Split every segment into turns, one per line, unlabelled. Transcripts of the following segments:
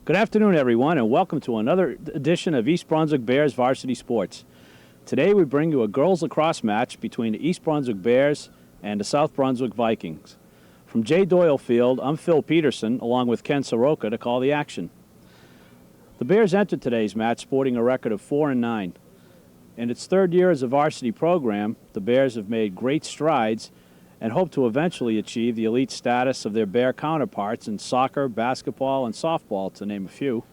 Good afternoon, everyone, and welcome to another edition of East Brunswick Bears Varsity Sports. Today we bring you a girls lacrosse match between the East Brunswick Bears and the South Brunswick Vikings. From J. Doyle Field, I'm Phil Peterson, along with Ken Saroka, to call the action. The Bears entered today's match sporting a record of 4-9. In its third year as a varsity program, the Bears have made great strides and hope to eventually achieve the elite status of their Bear counterparts in soccer, basketball, and softball, to name a few.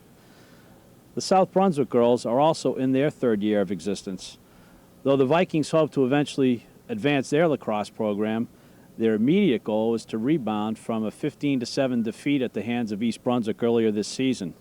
The South Brunswick girls are also in their third year of existence. Though the Vikings hope to eventually advance their lacrosse program, their immediate goal is to rebound from a 15-7 defeat at the hands of East Brunswick earlier this season.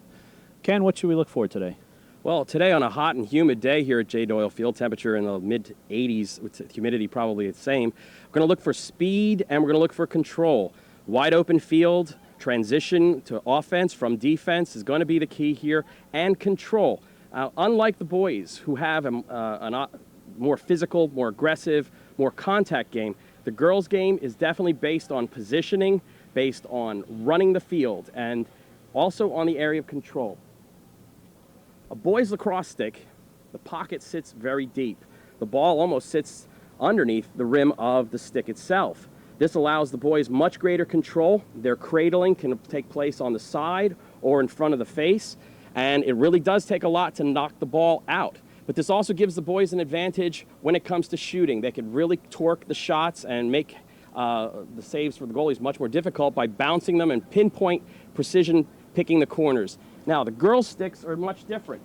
Ken, what should we look for today?
Well, today on a hot and humid day here at J. Doyle Field, temperature in the mid-80s, with humidity probably the same, we're going to look for speed and we're going to look for control. Wide open field, transition to offense from defense is going to be the key here, and control. Unlike the boys who have a more physical, more aggressive, more contact game, the girls' game is definitely based on positioning, based on running the field, and also on the area of control. A boys' lacrosse stick, the pocket sits very deep. The ball almost sits underneath the rim of the stick itself. This allows the boys much greater control. Their cradling can take place on the side or in front of the face, and it really does take a lot to knock the ball out. But this also gives the boys an advantage when it comes to shooting. They can really torque the shots and make the saves for the goalies much more difficult by bouncing them and pinpoint precision picking the corners. Now, the girls' sticks are much different.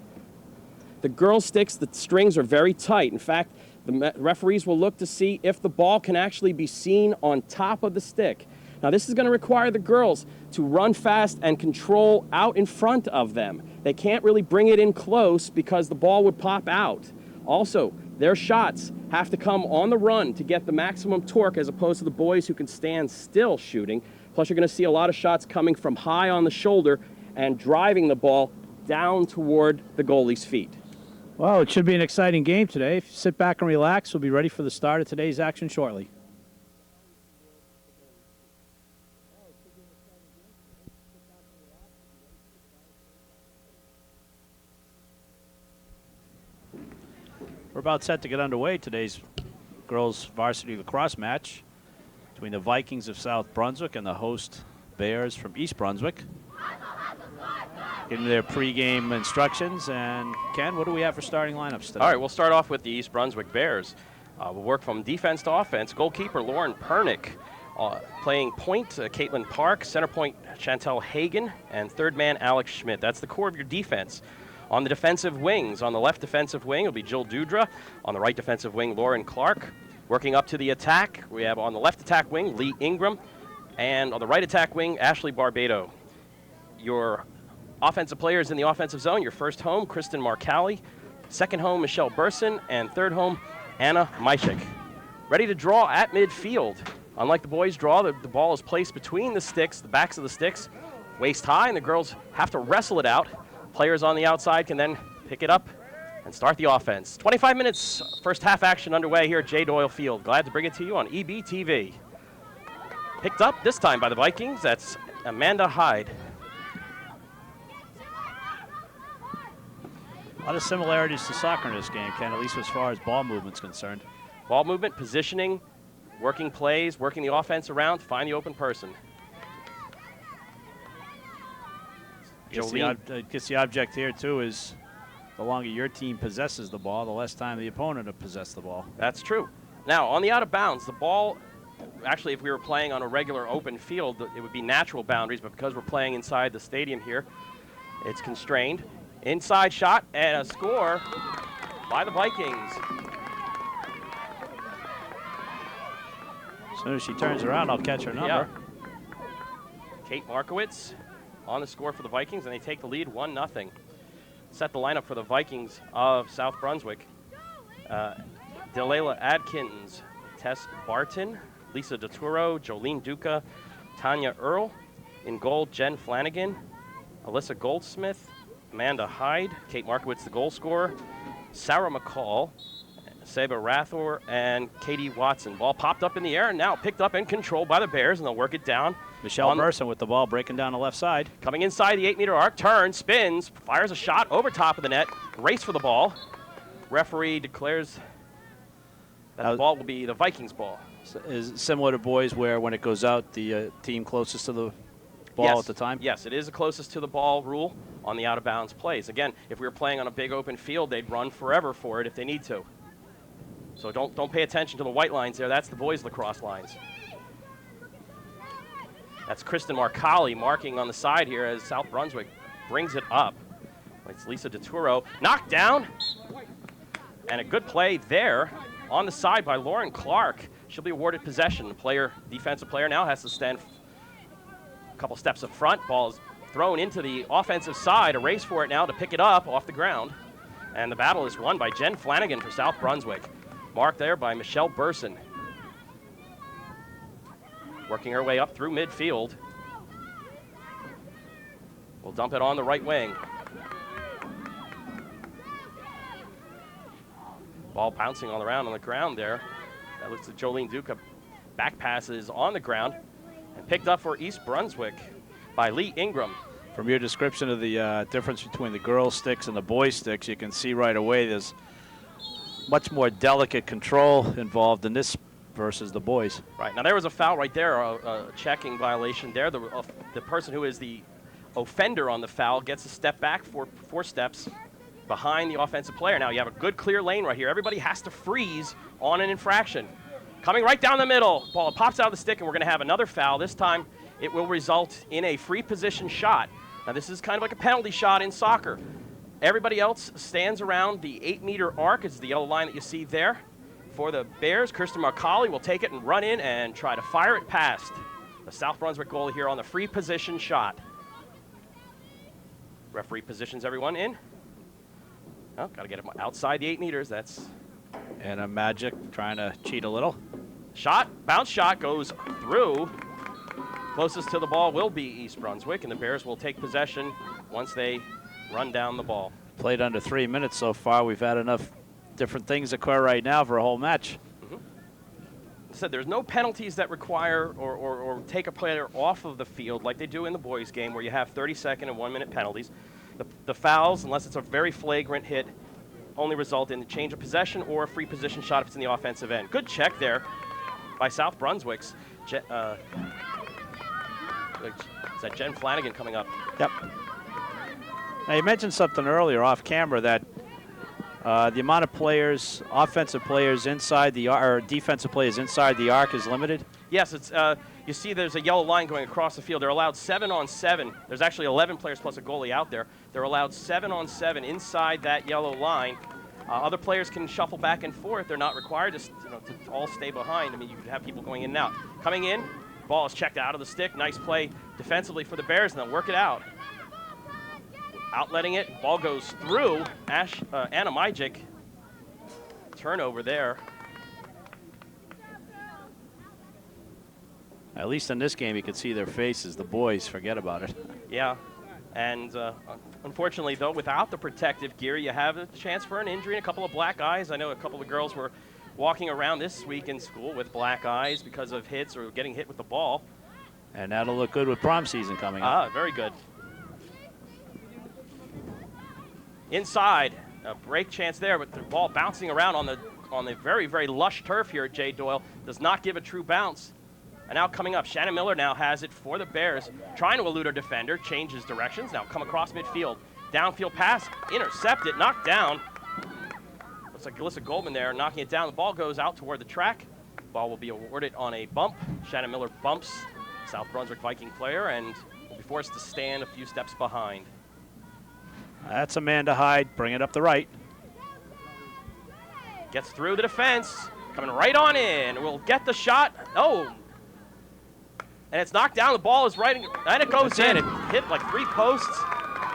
The girls' sticks, the strings are very tight. In fact, the referees will look to see if the ball can actually be seen on top of the stick. Now, this is going to require the girls to run fast and control out in front of them. They can't really bring it in close because the ball would pop out. Also, their shots have to come on the run to get the maximum torque as opposed to the boys who can stand still shooting. Plus, you're going to see a lot of shots coming from high on the shoulder and driving the ball down toward the goalie's feet.
Well, it should be an exciting game today. If you sit back and relax, we'll be ready for the start of today's action shortly. We're about set to get underway today's girls varsity lacrosse match between the Vikings of South Brunswick and the host Bears from East Brunswick. Getting their pregame instructions. And Ken, what do we have for starting lineups today?
All right, we'll start off with the East Brunswick Bears. We'll work from defense to offense. Goalkeeper Lauren Pernick, playing point Caitlin Park, center point Chantel Hagen, and third man Alex Schmidt. That's the core of your defense. On the defensive wings, on the left defensive wing, it'll be Jill Dudra. On the right defensive wing, Lauren Clark. Working up to the attack, we have on the left attack wing, Lee Ingram. And on the right attack wing, Ashley Barbado. Your offensive players in the offensive zone, your first home, Kristen Marcali. Second home, Michelle Burson. And third home, Anna Mychik. Ready to draw at midfield. Unlike the boys' draw, the ball is placed between the sticks, the backs of the sticks, waist high, and the girls have to wrestle it out. Players on the outside can then pick it up and start the offense. 25 minutes, first half action underway here at J. Doyle Field. Glad to bring it to you on EBTV. Picked up this time by the Vikings. That's Amanda Hyde.
A lot of similarities to soccer in this game, Ken, at least as far as ball movement's concerned.
Ball movement, positioning, working plays, working the offense around to find the open person.
I guess the object here, too, is the longer your team possesses the ball, the less time the opponent will possess the ball.
That's true. Now, on the out of bounds, the ball, actually, if we were playing on a regular open field, it would be natural boundaries, but because we're playing inside the stadium here, it's constrained. Inside shot and a score by the Vikings.
As soon as she turns around, I'll catch her number.
Yeah. Kate Markowitz on the score for the Vikings, and they take the lead 1-0. Set the lineup for the Vikings of South Brunswick. Delayla Adkins, Tess Barton, Lisa DeTuro, Jolene Duca, Tanya Earl. In goal, Jen Flanagan, Alyssa Goldsmith, Amanda Hyde, Kate Markowitz, the goal scorer, Sarah McCall, Seba Rathor and Katie Watson. Ball popped up in the air and now picked up and controlled by the Bears, and they'll work it down.
Michelle Burson with the ball breaking down the left side.
Coming inside the 8-meter arc, turns, spins, fires a shot over top of the net, race for the ball. Referee declares that the ball will be the Vikings ball.
Is similar to boys where when it goes out, the team closest to the ball at the time?
Yes, it is the closest to the ball rule on the out-of-bounds plays. Again, if we were playing on a big open field, they'd run forever for it if they need to. So don't pay attention to the white lines there. That's the boys' lacrosse lines. That's Kristen Marcali marking on the side here as South Brunswick brings it up. It's Lisa DeTuro. Knocked down. And a good play there on the side by Lauren Clark. She'll be awarded possession. The defensive player now has to stand a couple steps up front. Ball is thrown into the offensive side. A race for it now to pick it up off the ground. And the battle is won by Jen Flanagan for South Brunswick. Marked there by Michelle Burson. Working her way up through midfield. We'll dump it on the right wing. Ball bouncing all around on the ground there. That looks like Jolene Duca. Back passes on the ground and picked up for East Brunswick by Lee Ingram.
From your description of the difference between the girls' sticks and the boys' sticks, you can see right away there's much more delicate control involved in this versus the boys.
Right. Now, there was a foul right there, a checking violation there. The person who is the offender on the foul gets a step back for 4 steps behind the offensive player. Now, you have a good clear lane right here. Everybody has to freeze on an infraction. Coming right down the middle. Ball pops out of the stick, and we're going to have another foul. This time, it will result in a free position shot. Now, this is kind of like a penalty shot in soccer. Everybody else stands around the 8-meter arc. It's the yellow line that you see there. For the Bears, Kirsten Marcali will take it and run in and try to fire it past the South Brunswick goalie here on the free position shot. Referee positions everyone in. Oh, got to get him outside the 8 meters. That's
Anna Magic trying to cheat a little.
Shot, bounce shot goes through. Closest to the ball will be East Brunswick, and the Bears will take possession once they run down the ball.
Played under 3 minutes so far. We've had enough different things occur right now for a whole match.
I said there's no penalties that require or take a player off of the field like they do in the boys' game where you have 30-second and 1-minute penalties. The fouls, unless it's a very flagrant hit, only result in a change of possession or a free position shot if it's in the offensive end. Good check there by South Brunswick's. Is that Jen Flanagan coming up?
Yep. Now, you mentioned something earlier off camera that the amount of players, offensive players inside the or defensive players inside the arc is limited.
Yes, it's you see there's a yellow line going across the field. They're allowed 7-on-7. There's actually 11 players plus a goalie out there. They're allowed 7-on-7 inside that yellow line. Other players can shuffle back and forth. They're not required to all stay behind. I mean, you could have people going in and out. Coming in, ball is checked out of the stick. Nice play defensively for the Bears, and they'll work it out. Outletting it, ball goes through. Anna Majik, turnover there.
At least in this game, you could see their faces. The boys, forget about it.
Yeah, and unfortunately, though, without the protective gear, you have a chance for an injury and a couple of black eyes. I know a couple of girls were walking around this week in school with black eyes because of hits or getting hit with the ball.
And that'll look good with prom season coming up.
Very good. Inside, a break chance there, but the ball bouncing around on the very, very lush turf here at J. Doyle does not give a true bounce. And now coming up, Shannon Miller now has it for the Bears, trying to elude her defender, changes directions, now come across midfield. Downfield pass, intercepted, knocked down. Looks like Alyssa Goldman there knocking it down. The ball goes out toward the track. Ball will be awarded on a bump. Shannon Miller bumps South Brunswick Viking player and will be forced to stand a few steps behind.
That's Amanda Hyde, bring it up the right.
Gets through the defense, coming right on in. We'll get the shot. Oh, and it's knocked down. The ball is right, and it goes in. It hit like 3 posts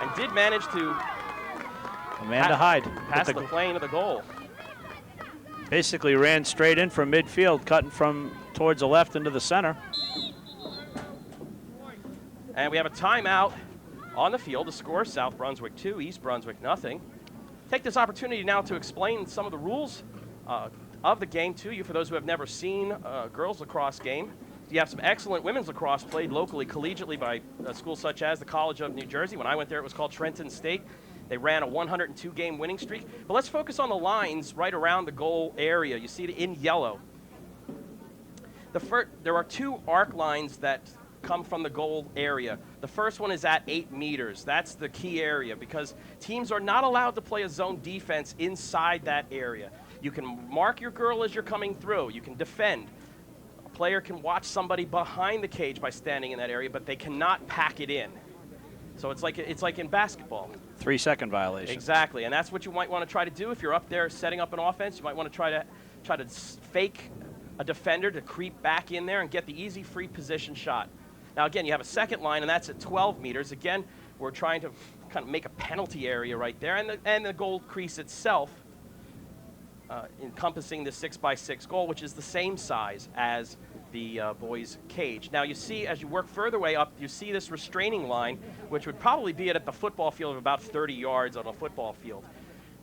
and did manage to
Amanda Hyde
pass the plane of the goal.
Basically ran straight in from midfield, cutting from towards the left into the center.
And we have a timeout on the field to score. South Brunswick 2, East Brunswick nothing. Take this opportunity now to explain some of the rules of the game to you for those who have never seen a girls lacrosse game. You have some excellent women's lacrosse played locally, collegiately by schools such as the College of New Jersey. When I went there, it was called Trenton State. They ran a 102-game winning streak. But let's focus on the lines right around the goal area. You see it in yellow. There are 2 arc lines that come from the goal area. The first one is at 8 meters. That's the key area because teams are not allowed to play a zone defense inside that area. You can mark your girl as you're coming through. You can defend. A player can watch somebody behind the cage by standing in that area, but they cannot pack it in. So it's like in basketball.
3-second violation.
Exactly, and that's what you might want to try to do if you're up there setting up an offense. You might want to try to fake a defender to creep back in there and get the easy free position shot. Now again, you have a second line, and that's at 12 meters. Again, we're trying to kind of make a penalty area right there, and the goal crease itself encompassing the 6x6 goal, which is the same size as the boys' cage. Now you see, as you work further away up, you see this restraining line, which would probably be at the football field of about 30 yards on a football field.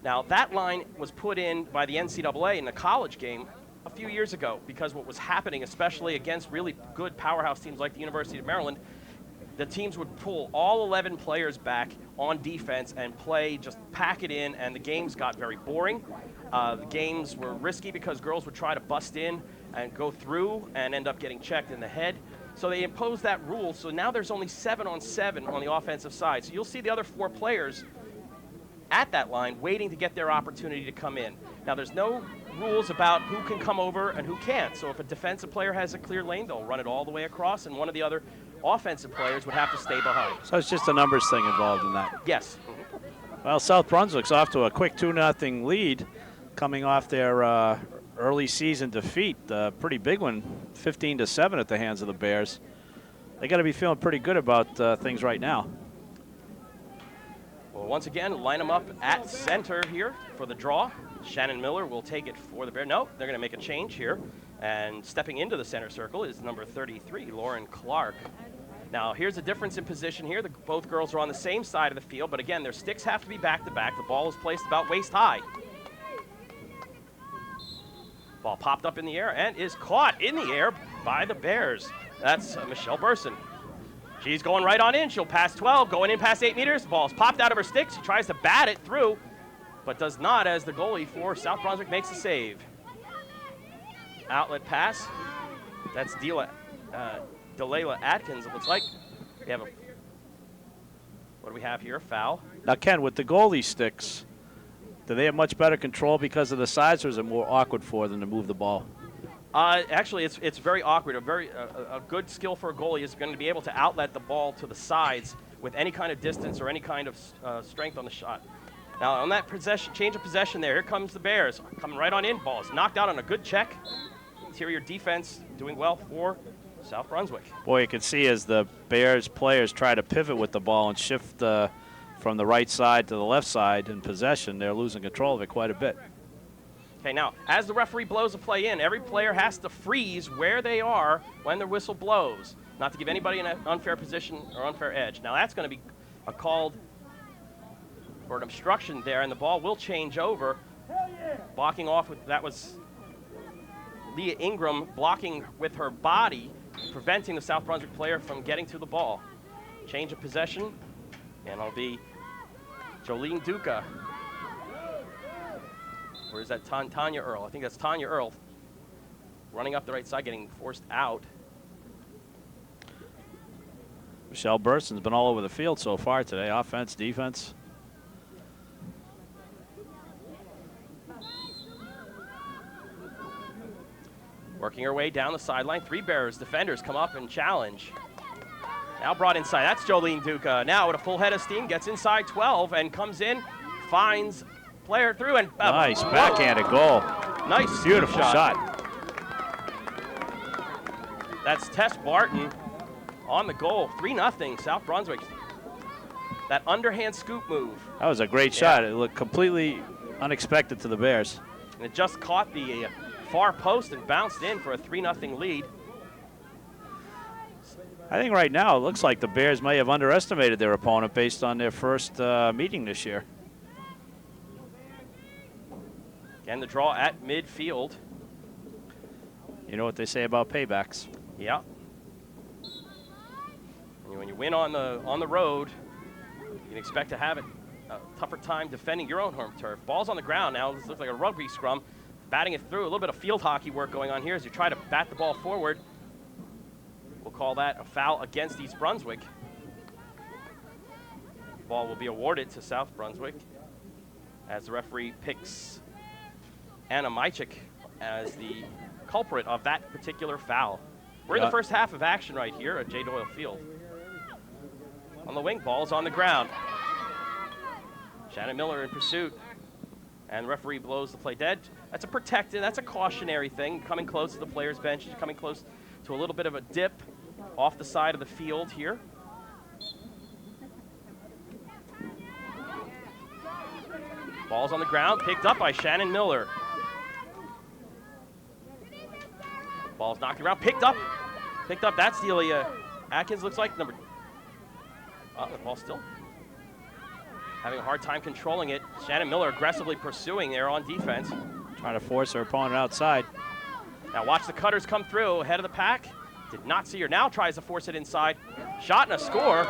Now that line was put in by the NCAA in the college game a few years ago because what was happening, especially against really good powerhouse teams like the University of Maryland, the teams would pull all 11 players back on defense and just pack it in, and the games got very boring. The games were risky because girls would try to bust in and go through and end up getting checked in the head. So they imposed that rule, so now there's only 7-on-7 on the offensive side. So you'll see the other 4 players at that line waiting to get their opportunity to come in. Now there's no rules about who can come over and who can't. So if a defensive player has a clear lane, they'll run it all the way across, and one of the other offensive players would have to stay behind.
So it's just a numbers thing involved in that.
Yes.
Well, South Brunswick's off to a quick 2-0 lead coming off their early season defeat, pretty big one, 15-7 at the hands of the Bears. They got to be feeling pretty good about things right now.
Well, once again, line them up at center here for the draw. Shannon Miller will take it for the Bears. No, they're going to make a change here. And stepping into the center circle is number 33, Lauren Clark. Now, here's the difference in position here. Both girls are on the same side of the field, but again, their sticks have to be back-to-back. The ball is placed about waist high. Ball popped up in the air and is caught in the air by the Bears. That's Michelle Burson. She's going right on in. She'll pass 12, going in past 8 meters. The ball's popped out of her stick. She tries to bat it through, but does not as the goalie for South Brunswick makes the save. Outlet pass. That's Delayla Atkins, it looks like. We have what do we have here? Foul.
Now, Ken, with the goalie sticks, do they have much better control because of the size, or is it more awkward for them to move the ball?
Actually, it's very awkward. A good skill for a goalie is going to be able to outlet the ball to the sides with any kind of distance or any kind of strength on the shot. Now, on that change of possession there, here comes the Bears. Coming right on in. Ball is knocked out on a good check. Interior defense doing well for South Brunswick.
Boy, you can see as the Bears players try to pivot with the ball and shift from the right side to the left side in possession, they're losing control of it quite a bit.
Okay, now, as the referee blows a play in, every player has to freeze where they are when their whistle blows, not to give anybody an unfair position or unfair edge. Now, that's going to be called for an obstruction there, and the ball will change over. Blocking off with, that was Leah Ingram blocking with her body, preventing the South Brunswick player from getting to the ball. Change of possession, and it'll be Jolene Duca. Or is that Tanya Earl? I think that's Tanya Earl running up the right side, getting forced out.
Michelle Burson's been all over the field so far today, offense, defense.
Working her way down the sideline. 3 Bears defenders come up and challenge. Now brought inside. That's Jolene Duca. Now with a full head of steam, gets inside 12 and comes in, finds player through and
nice backhanded goal.
Nice,
beautiful shot.
That's Tess Barton on the goal. 3-0 South Brunswick. That underhand scoop move.
That was a great shot. It looked completely unexpected to the Bears.
And it just caught the far post and bounced in for a 3-0 lead.
I think right now it looks like the Bears may have underestimated their opponent based on their first meeting this year.
Again, the draw at midfield.
You know what they say about paybacks.
Yeah. And when you win on the road, you can expect to have a tougher time defending your own home turf. Ball's on the ground now. This looks like a rugby scrum. Batting it through. A little bit of field hockey work going on here as you try to bat the ball forward. We'll call that a foul against East Brunswick. Ball will be awarded to South Brunswick as the referee picks Anna Mychik as the culprit of that particular foul. We're in the first half of action right here at J. Doyle Field. On the wing, ball's on the ground. Shannon Miller in pursuit. And the referee blows the play dead. That's a protected, that's a cautionary thing. Coming close to the player's bench, coming close to a little bit of a dip off the side of the field here. Ball's on the ground, picked up by Shannon Miller. Ball's knocked around, picked up. That's Delia Atkins, looks like number. Oh, the ball's still having a hard time controlling it. Shannon Miller aggressively pursuing there on defense.
Trying to force her opponent outside.
Now watch the cutters come through ahead of the pack. Did not see her, now tries to force it inside. Shot and a score.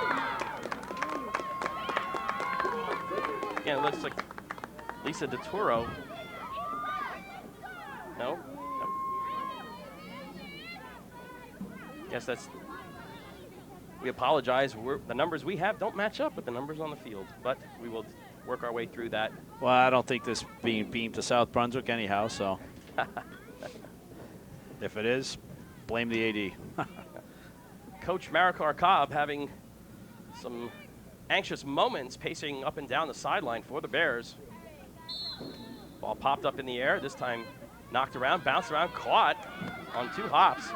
Again, it looks like Lisa DeTuro. No. Guess that's, we apologize. The numbers we have don't match up with the numbers on the field, but we will work our way through that.
Well, I don't think this being beamed to South Brunswick anyhow, so. If it is, blame the AD.
Coach Marikar Cobb having some anxious moments pacing up and down the sideline for the Bears. Ball popped up in the air, this time knocked around, bounced around, caught on 2 hops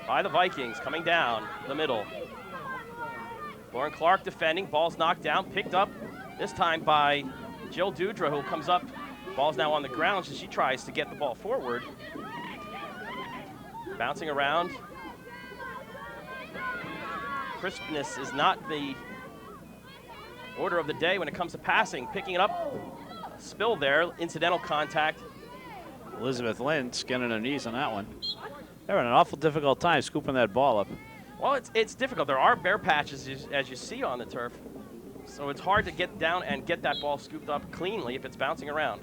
by the Vikings, coming down the middle. Lauren Clark defending, ball's knocked down, picked up this time by Jill Dudra, who comes up. Ball's now on the ground, so she tries to get the ball forward. Bouncing around. Crispness is not the order of the day when it comes to passing. Picking it up, spill there, incidental contact.
Elizabeth Lynn skinning her knees on that one. They're having an awful difficult time scooping that ball up.
Well, it's difficult. There are bare patches, as you see on the turf. So it's hard to get down and get that ball scooped up cleanly if it's bouncing around.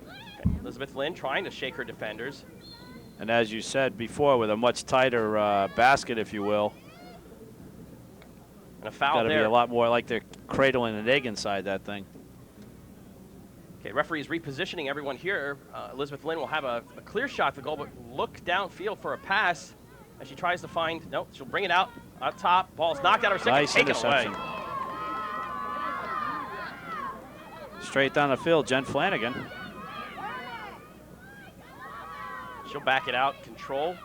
Okay, Elizabeth Lynn trying to shake her defenders.
And as you said before, with a much tighter basket, if you will.
And a foul
there. Got to
there.
be a lot more like they're cradling an egg inside that thing.
Okay, referee is repositioning everyone here. Elizabeth Lynn will have a clear shot to goal, but look downfield for a pass as she tries to find, nope, she'll bring it out top. Ball's knocked out of her stick.
Nice
Take it away.
interception. Straight down the field, Jen Flanagan.
She'll back it out, control.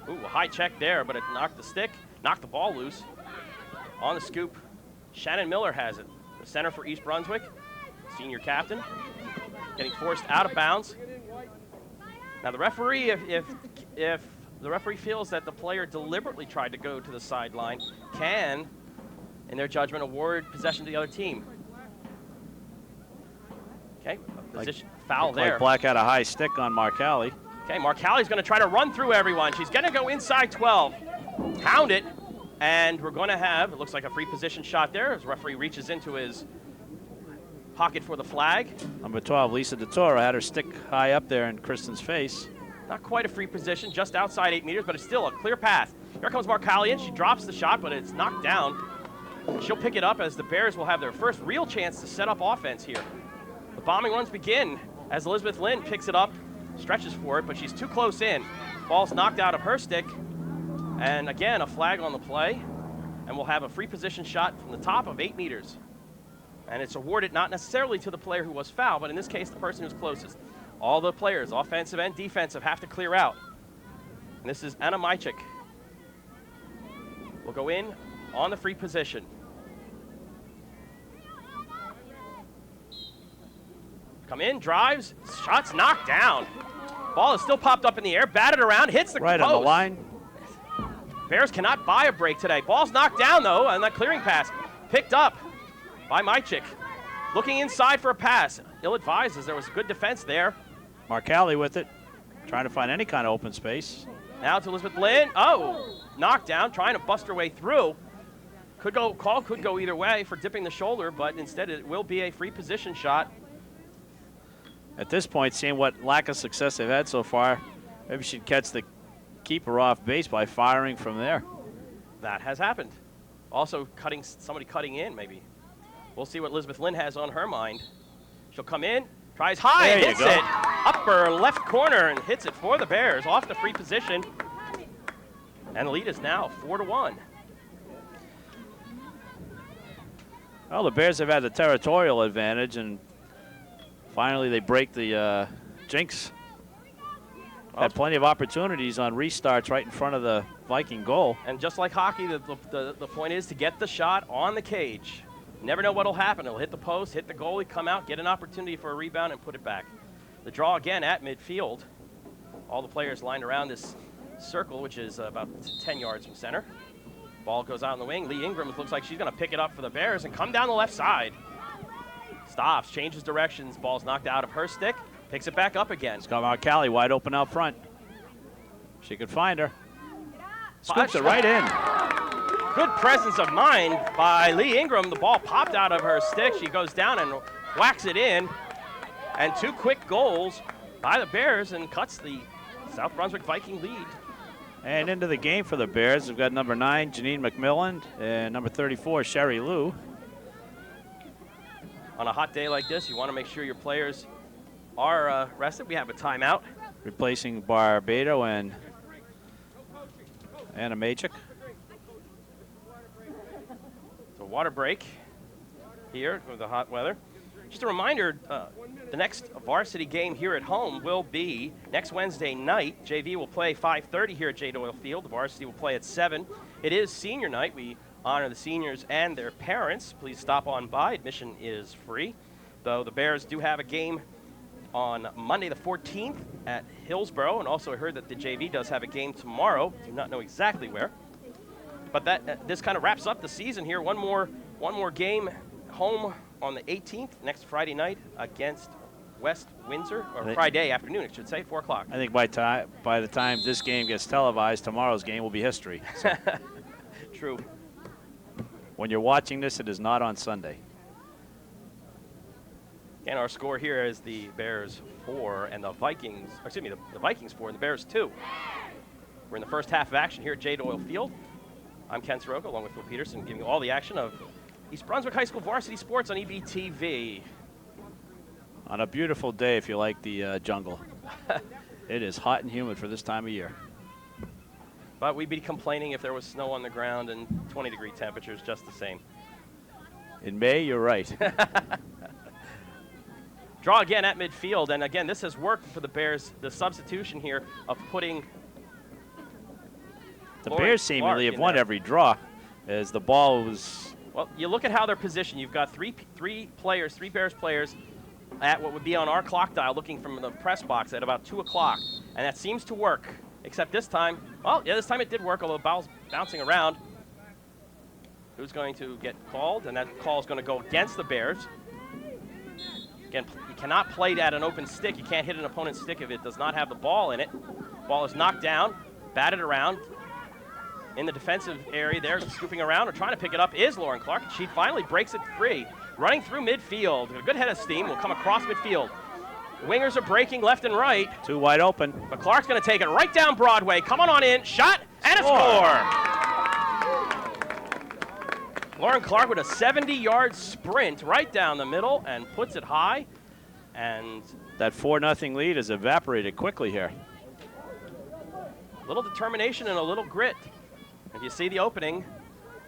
Ooh, a high check there, but it knocked the stick, knocked the ball loose. On the scoop, Shannon Miller has it. The center for East Brunswick, senior captain, getting forced out of bounds. Now the referee, if the referee feels that the player deliberately tried to go to the sideline, can, in their judgment, award possession to the other team. Okay, position foul there.
Like Black had a high stick on Marcali.
Okay, Marcali's going to try to run through everyone. She's going to go inside 12, pound it, and we're going to have, it looks like a free position shot there as the referee reaches into his pocket for the flag.
Number 12, Lisa DeToro, had her stick high up there in Kristen's face.
Not quite a free position, just outside 8 meters, but it's still a clear path. Here comes Marcali in. She drops the shot, but it's knocked down. She'll pick it up as the Bears will have their first real chance to set up offense here. The bombing runs begin as Elizabeth Lynn picks it up, stretches for it, but she's too close in. Ball's knocked out of her stick, and again, a flag on the play, and we'll have a free position shot from the top of 8 meters. And it's awarded not necessarily to the player who was fouled, but in this case, the person who's closest. All the players, offensive and defensive, have to clear out. And this is Anna Mychik. Will go in on the free position. Come in, drives, shots knocked down. Ball is still popped up in the air, batted around, hits the
right
post.
On the line.
Bears cannot buy a break today. Ball's knocked down, though, on that clearing pass. Picked up by Mychik. Looking inside for a pass. Ill-advised as there was good defense there.
Marcali with it, trying to find any kind of open space.
Now to Elizabeth Lynn. Oh, knockdown, trying to bust her way through. Call could go either way for dipping the shoulder, but instead it will be a free position shot.
At this point, seeing what lack of success they've had so far, maybe she'd catch the keeper off base by firing from there.
That has happened. Also somebody cutting in maybe. We'll see what Elizabeth Lynn has on her mind. She'll come in, tries high, and hits it. Upper left corner and hits it for the Bears off the free position. And the lead is now 4-1.
Well, the Bears have had the territorial advantage, and finally they break the jinx. Had plenty of opportunities on restarts right in front of the Viking goal.
And just like hockey, the point is to get the shot on the cage. Never know what'll happen. It'll hit the post, hit the goalie, come out, get an opportunity for a rebound, and put it back. The draw again at midfield. All the players lined around this circle, which is about 10 yards from center. Ball goes out in the wing. Lee Ingram looks like she's going to pick it up for the Bears and come down the left side. Stops, changes directions. Ball's knocked out of her stick. Picks it back up again.
It's got Marcali wide open out front. She could find her. Scoops it right in.
Good presence of mind by Lee Ingram. The ball popped out of her stick. She goes down and whacks it in. And 2 quick goals by the Bears and cuts the South Brunswick Viking lead.
And into the game for the Bears, we've got number 9, Janine McMillan, and number 34, Sherry Liu.
On a hot day like this, you want to make sure your players are rested. We have a timeout.
Replacing Barbado and Anna Majik.
It's a water break here with the hot weather. Just a reminder, the next varsity game here at home will be next Wednesday night. JV will play 5:30 here at J. Doyle Field. The varsity will play at 7. It is senior night. We honor the seniors and their parents. Please stop on by. Admission is free. Though the Bears do have a game on Monday the 14th at Hillsborough, and also I heard that the JV does have a game tomorrow. Do not know exactly where. But this kind of wraps up the season here. One more game home on the 18th, next Friday night against West Windsor, or Friday afternoon, I should say, 4 o'clock.
I think by the time this game gets televised, tomorrow's game will be history. So
True.
when you're watching this, it is not on Sunday.
And our score here is the Bears 4 and the Vikings, the Vikings 4 and the Bears 2. We're in the first half of action here at J. Doyle Field. I'm Ken Saroka, along with Phil Peterson, giving you all the action of East Brunswick High School varsity sports on EBTV.
On a beautiful day, if you like the jungle. It is hot and humid for this time of year.
But we'd be complaining if there was snow on the ground and 20-degree temperatures just the same.
In May, you're right.
Draw again at midfield, and again, this has worked for the Bears, the substitution here of putting
The Bears seemingly have won every draw as the ball was...
Well, you look at how they're positioned. You've got three Bears players at what would be on our clock dial looking from the press box at about 2 o'clock, and that seems to work, except this time, well, yeah, this time it did work, although the ball's bouncing around. Who's going to get called, and that call is going to go against the Bears. Again, you cannot play at an open stick. You can't hit an opponent's stick if it does not have the ball in it. Ball is knocked down, batted around. In the defensive area there, scooping around or trying to pick it up is Lauren Clark. She finally breaks it free. Running through midfield. A good head of steam will come across midfield. Wingers are breaking left and right.
2 wide open.
But Clark's going to take it right down Broadway. Come on in. Shot and a score. Lauren Clark with a 70-yard sprint right down the middle and puts it high. And
that 4-0 lead has evaporated quickly here.
A little determination and a little grit. If you see the opening,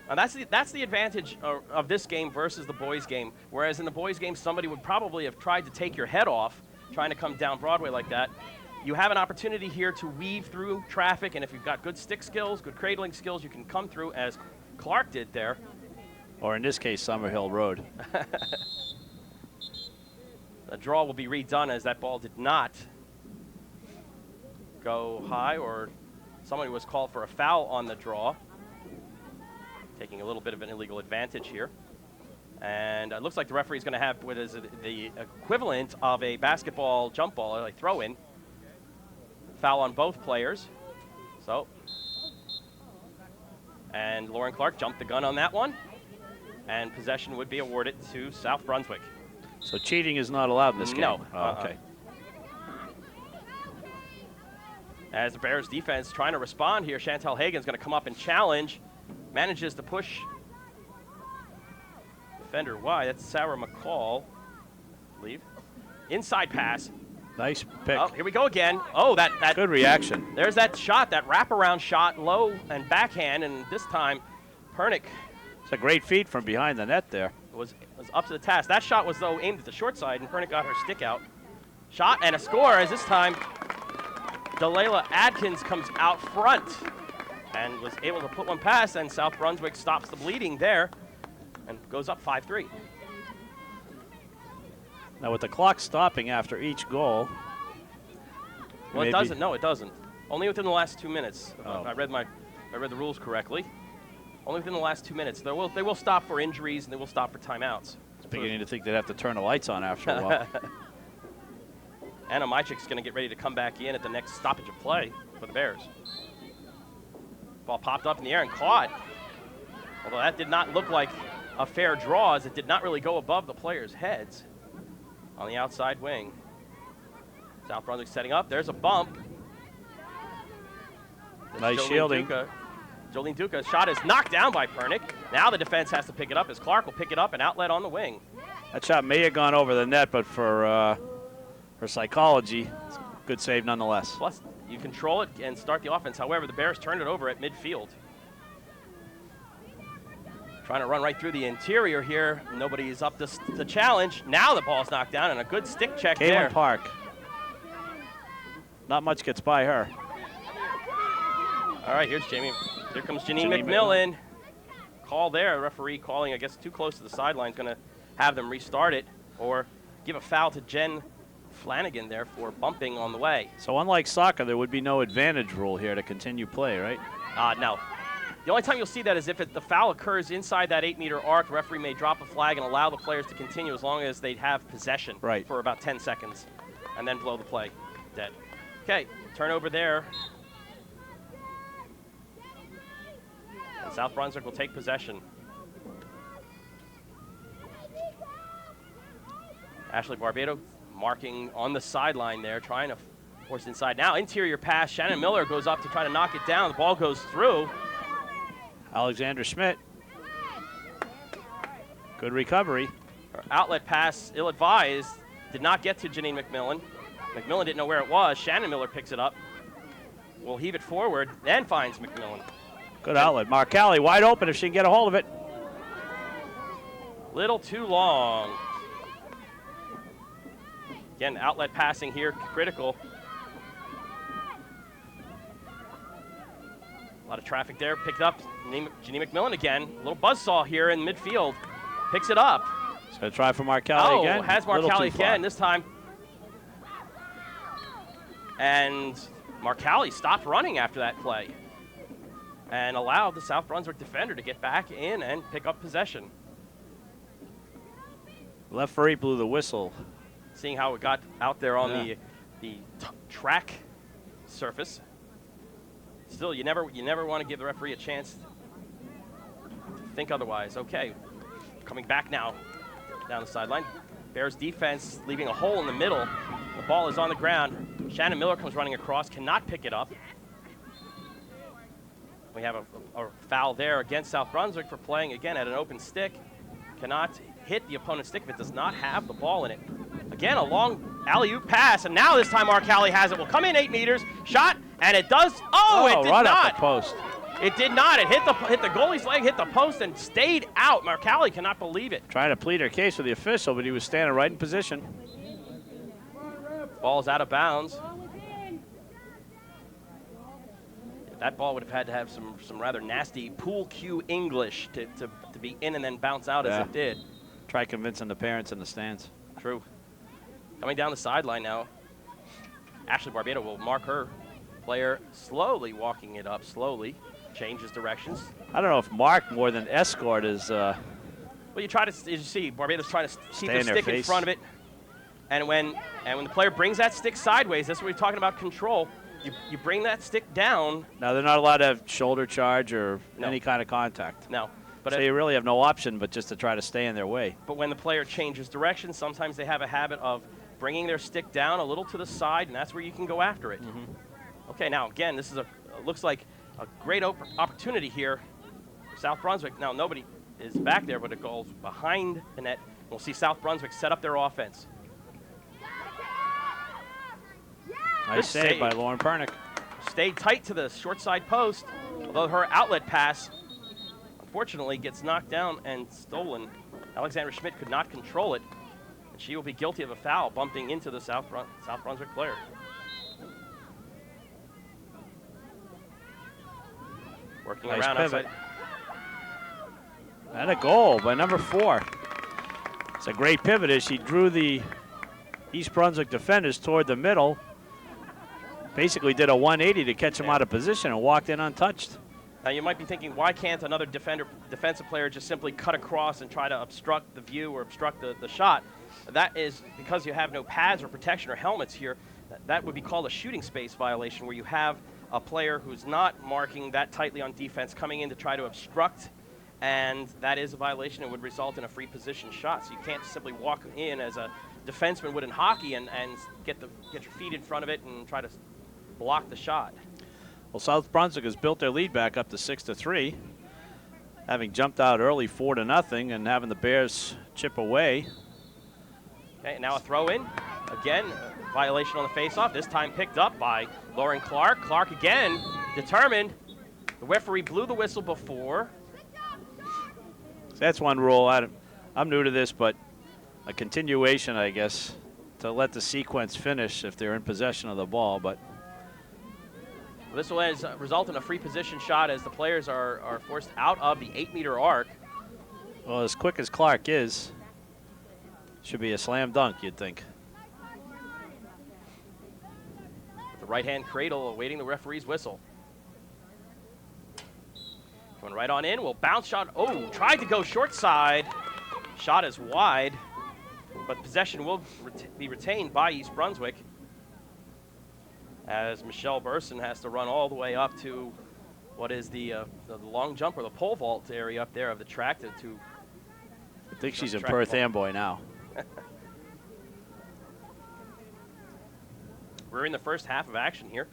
that's the advantage of this game versus the boys' game. Whereas in the boys' game, somebody would probably have tried to take your head off trying to come down Broadway like that. You have an opportunity here to weave through traffic, and if you've got good stick skills, good cradling skills, you can come through as Clark did there.
Or in this case, Summerhill Road.
The draw will be redone as that ball did not go high, or somebody was called for a foul on the draw, taking a little bit of an illegal advantage here. And it looks like the referee's going to have what is the equivalent of a basketball jump ball, like throw-in. Foul on both players. So, and Lauren Clark jumped the gun on that one. And possession would be awarded to South Brunswick.
So cheating is not allowed in this game?
No.
Oh, okay.
As the Bears defense trying to respond here, Chantel Hagen's going to come up and challenge. Manages to push defender wide. That's Sarah McCall, I believe. Inside pass.
Nice pick.
Oh, here we go again. Oh, that
good reaction.
There's that shot, that wraparound shot, low and backhand, and this time Pernick.
It's a great feat from behind the net there.
Was up to the task. That shot was, though, aimed at the short side, and Pernick got her stick out. Shot and a score, as this time Delayla Adkins comes out front and was able to put one past, and South Brunswick stops the bleeding there and goes up 5-3.
Now with the clock stopping after each goal.
Well, it doesn't. No, it doesn't. Only within the last 2 minutes.
Oh.
I read the rules correctly. Only within the last 2 minutes. They will stop for injuries and they will stop for timeouts.
I was beginning to think they'd have to turn the lights on after a while.
Anna Mychik's going to get ready to come back in at the next stoppage of play for the Bears. Ball popped up in the air and caught. Although that did not look like a fair draw, as it did not really go above the players' heads on the outside wing. South Brunswick setting up. There's a bump.
Nice shielding.
Jolene Duca's shot is knocked down by Pernick. Now the defense has to pick it up, as Clark will pick it up and outlet on the wing.
That shot may have gone over the net, but for her psychology, it's a good save nonetheless.
Plus, you control it and start the offense. However, the Bears turned it over at midfield. Trying to run right through the interior here. Nobody's up to the challenge. Now the ball's knocked down, and a good stick check there.
Caitlin Park. Not much gets by her.
All right, here's Jamie. Here comes Janine McMillan. Call there. Referee calling, I guess, too close to the sideline. Going to have them restart it or give a foul to Jen Flanagan there for bumping on the way.
So unlike soccer, there would be no advantage rule here to continue play, right?
No. The only time you'll see that is if the foul occurs inside that 8-meter arc. The referee may drop a flag and allow the players to continue as long as they have possession for about 10 seconds and then blow the play dead. Okay, turnover there. And South Brunswick will take possession. Ashley Barbado marking on the sideline there, trying to force inside. Now, interior pass. Shannon Miller goes up to try to knock it down. The ball goes through.
Alexandra Schmidt. Good recovery.
Her outlet pass, ill-advised, did not get to Janine McMillan. McMillan didn't know where it was. Shannon Miller picks it up. Will heave it forward, then finds McMillan.
Good outlet. Marcali wide open if she can get a hold of it.
Little too long. Again, outlet passing here, critical. A lot of traffic there, picked up. Janine McMillan again. A little buzzsaw here in midfield. Picks it up.
She's going to try for Marcali again.
Oh, has Marcali again this time. And Marcali stopped running after that play and allowed the South Brunswick defender to get back in and pick up possession.
Referee blew the whistle.
Seeing how it got out there on the track surface. Still, you never want to give the referee a chance to think otherwise. Okay, coming back now down the sideline. Bears defense leaving a hole in the middle. The ball is on the ground. Shannon Miller comes running across, cannot pick it up. We have a foul there against South Brunswick for playing again at an open stick. Cannot hit the opponent's stick if it does not have the ball in it. Again, a long alley-oop pass, and now this time Marcali has it. Will come in 8 meters, shot, and it does. Oh, it did
right
not.
Up the post.
It did not. It hit the goalie's leg, hit the post, and stayed out. Marcali cannot believe it.
Trying to plead her case with the official, but he was standing right in position.
Ball's out of bounds. That ball would have had to have some rather nasty pool cue English to be in and then bounce out as it did.
Try convincing the parents in the stands.
True. Coming down the sideline now, Ashley Barbado will mark her player, slowly walking it up, slowly, changes directions.
I don't know if mark more than escort is
Well, you try to, as you see, Barbados trying to keep their
in their
stick in
face.
front of it. And when the player brings that stick sideways, that's what we're talking about control. You bring that stick down.
Now, they're not allowed to have shoulder charge or
No.
any kind of contact.
No. But
So you really have no option but just to try to stay in their way.
But when the player changes direction, sometimes they have a habit of bringing their stick down a little to the side, and that's where you can go after it. Okay, now again, this is looks like a great opportunity here for South Brunswick. Now nobody is back there, but it goes behind the net. We'll see South Brunswick set up their offense.
Nice save by Lauren Pernick.
Stayed tight to the short side post, although her outlet pass unfortunately gets knocked down and stolen. Alexandra Schmidt could not control it, and she will be guilty of a foul bumping into the South Brunswick player. Working
Nice
around
pivot.
outside.
And a goal by number 4. It's a great pivot as she drew the East Brunswick defenders toward the middle. Basically did a 180 to catch them out of position and walked in untouched.
Now you might be thinking, why can't another defensive player just simply cut across and try to obstruct the view or obstruct the shot? That is because you have no pads or protection or helmets here. That would be called a shooting space violation, where you have a player who's not marking that tightly on defense coming in to try to obstruct, and that is a violation and would result in a free position shot. So you can't simply walk in as a defenseman would in hockey and get your feet in front of it and try to block the shot.
Well, South Brunswick has built their lead back up to 6-3, having jumped out early 4-0 and having the Bears chip away.
Okay, now a throw in. Again, violation on the faceoff, this time picked up by Lauren Clark. Clark again, determined. The referee blew the whistle before.
That's one rule. I'm new to this, but a continuation, I guess, to let the sequence finish if they're in possession of the ball. But
this will result in a free position shot as the players are forced out of the 8-meter arc.
well, as quick as Clark is, should be a slam dunk, you'd think.
The right-hand cradle awaiting the referee's whistle. Going right on in, will bounce shot. Oh, tried to go short side. Shot is wide, but possession will be retained by East Brunswick, as Michelle Burson has to run all the way up to what is the long jump or the pole vault area up there of the track to
I think she's in Perth Amboy now.
We're in the first half of action here.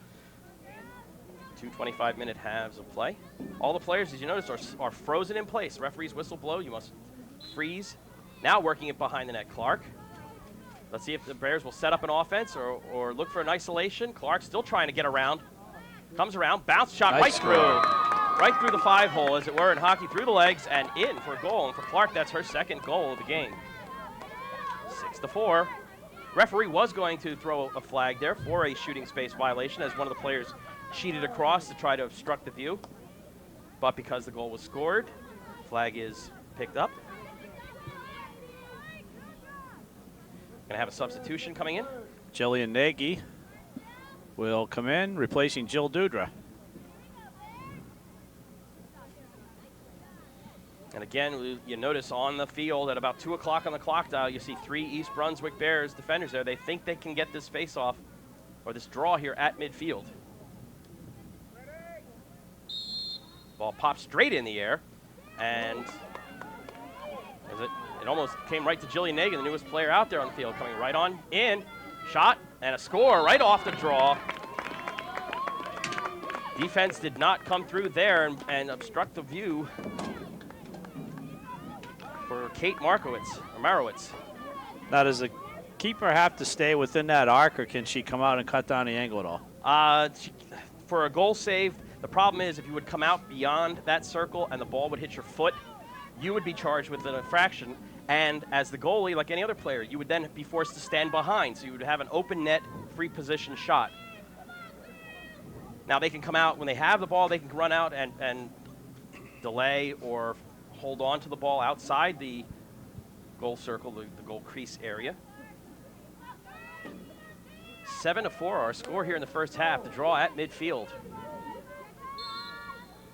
2 25-minute halves of play. All the players, as you notice, are frozen in place. Referee's whistle blow, you must freeze. Now working it behind the net, Clark. Let's see if the Bears will set up an offense or look for an isolation. Clark still trying to get around. Comes around, bounce shot
Nice
right through the 5-hole, as it were, in hockey, through the legs and in for a goal. And for Clark, that's her second goal of the game. 6-4. Referee was going to throw a flag there for a shooting space violation as one of the players cheated across to try to obstruct the view. But because the goal was scored, flag is picked up. Gonna have a substitution coming in.
Jillian Nagy will come in, replacing Jill Dudra.
And again, you notice on the field at about 2 o'clock on the clock dial, you see 3 East Brunswick Bears defenders there. They think they can get this face-off or this draw here at midfield. Ball pops straight in the air, and it almost came right to Jillian Nagy, the newest player out there on the field, coming right on in. Shot and a score right off the draw. Defense did not come through there and obstruct the view for Kate Marowitz.
Now, does the keeper have to stay within that arc, or can she come out and cut down the angle at all?
For a goal save, the problem is if you would come out beyond that circle and the ball would hit your foot, you would be charged with an infraction. And as the goalie, like any other player, you would then be forced to stand behind. So you would have an open net, free position shot. Now they can come out when they have the ball, they can run out and delay or hold on to the ball outside the goal circle, the goal crease area. 7-4, our score here in the first half, the draw at midfield.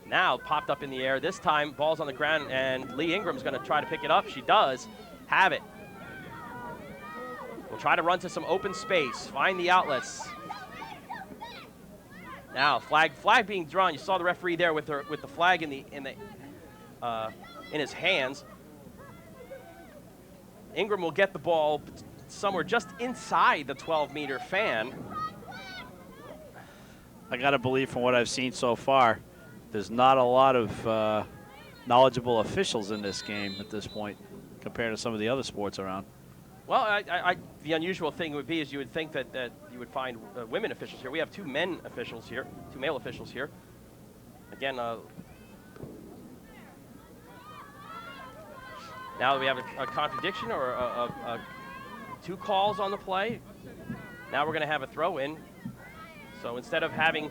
Now popped up in the air. This time, ball's on the ground, and Lee Ingram's going to try to pick it up. She does have it. We'll try to run to some open space, find the outlets. Now, flag being drawn. You saw the referee there with the flag in his hands. Ingram will get the ball somewhere just inside the 12-meter fan.
I got to believe from what I've seen so far, there's not a lot of knowledgeable officials in this game at this point compared to some of the other sports around.
Well, the unusual thing would be is you would think that you would find women officials here. We have two male officials here. Again, now we have a contradiction or two calls on the play. Now we're going to have a throw-in. So instead of having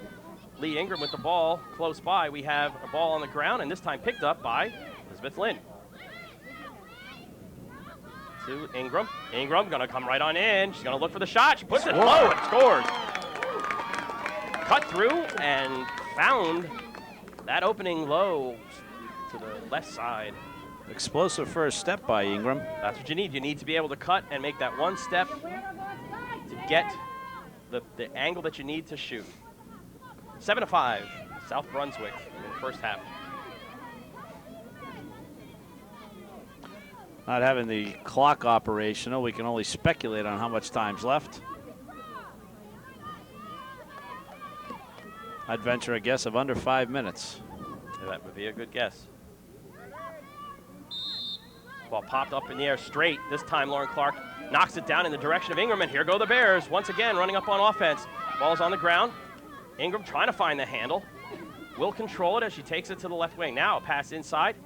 Lee Ingram with the ball close by, we have a ball on the ground, and this time picked up by Elizabeth Lynn. To Ingram. Ingram going to come right on in. She's going to look for the shot. She puts it low and scores. Cut through and found that opening low to the left side.
Explosive first step by Ingram.
That's what you need. You need to be able to cut and make that one step to get the angle that you need to shoot. 7-5, South Brunswick in the first half.
Not having the clock operational, we can only speculate on how much time's left. I'd venture a guess of under 5 minutes.
Yeah, that would be a good guess. Ball popped up in the air straight. This time Lauren Clark knocks it down in the direction of Ingram, and here go the Bears once again running up on offense. Ball's on the ground. Ingram trying to find the handle. Will control it as she takes it to the left wing. Now a pass inside.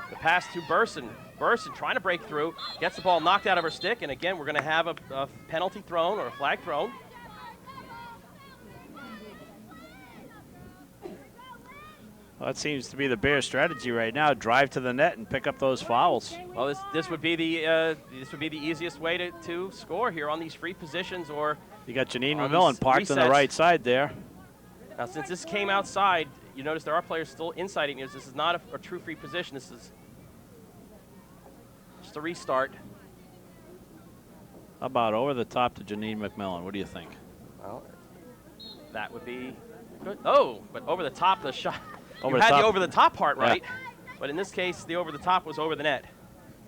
The pass to Burson. Burson trying to break through. Gets the ball knocked out of her stick, and again we're going to have a penalty thrown or a flag thrown.
Well, that seems to be the Bears' strategy right now. Drive to the net and pick up those fouls.
Well, this would be the easiest way to score here on these free positions. Or
you got Janine McMillan parked on the right side there.
Now, since this came outside, you notice there are players still inside it. This is not a true free position. This is just a restart.
How about over the top to Janine McMillan? What do you think?
Well, that would be good. Oh, but over the top of the shot.
Over
you
the
had
top.
the over the top part right,
Yeah.
But in this case, the over the top was over the net.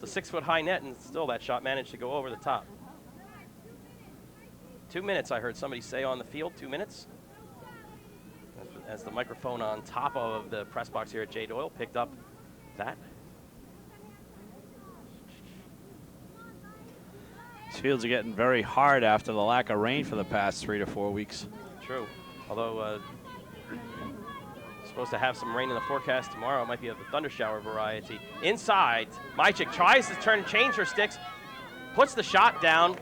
It's a 6-foot high net, and still that shot managed to go over the top. 2 minutes, I heard somebody say on the field, 2 minutes. As the microphone on top of the press box here at J. Doyle picked up that.
These fields are getting very hard after the lack of rain for the past 3 to 4 weeks.
True, although supposed to have some rain in the forecast tomorrow. It might be of the thunder shower variety. Inside, Mychik tries to turn and change her sticks, puts the shot down,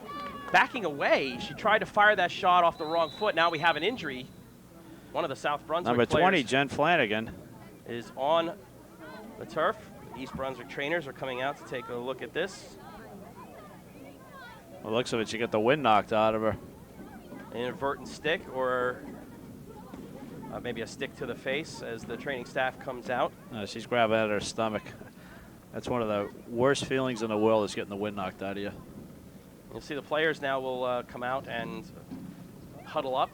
backing away. She tried to fire that shot off the wrong foot. Now we have an injury. One of the South Brunswick
Number
players
20, Jen Flanagan,
is on the turf. East Brunswick trainers are coming out to take a look at this.
Well, looks of it, she got the wind knocked out of her.
An inadvertent stick or maybe a stick to the face as the training staff comes out.
She's grabbing at her stomach. That's one of the worst feelings in the world, is getting the wind knocked out of you.
You'll see the players now will come out and huddle up,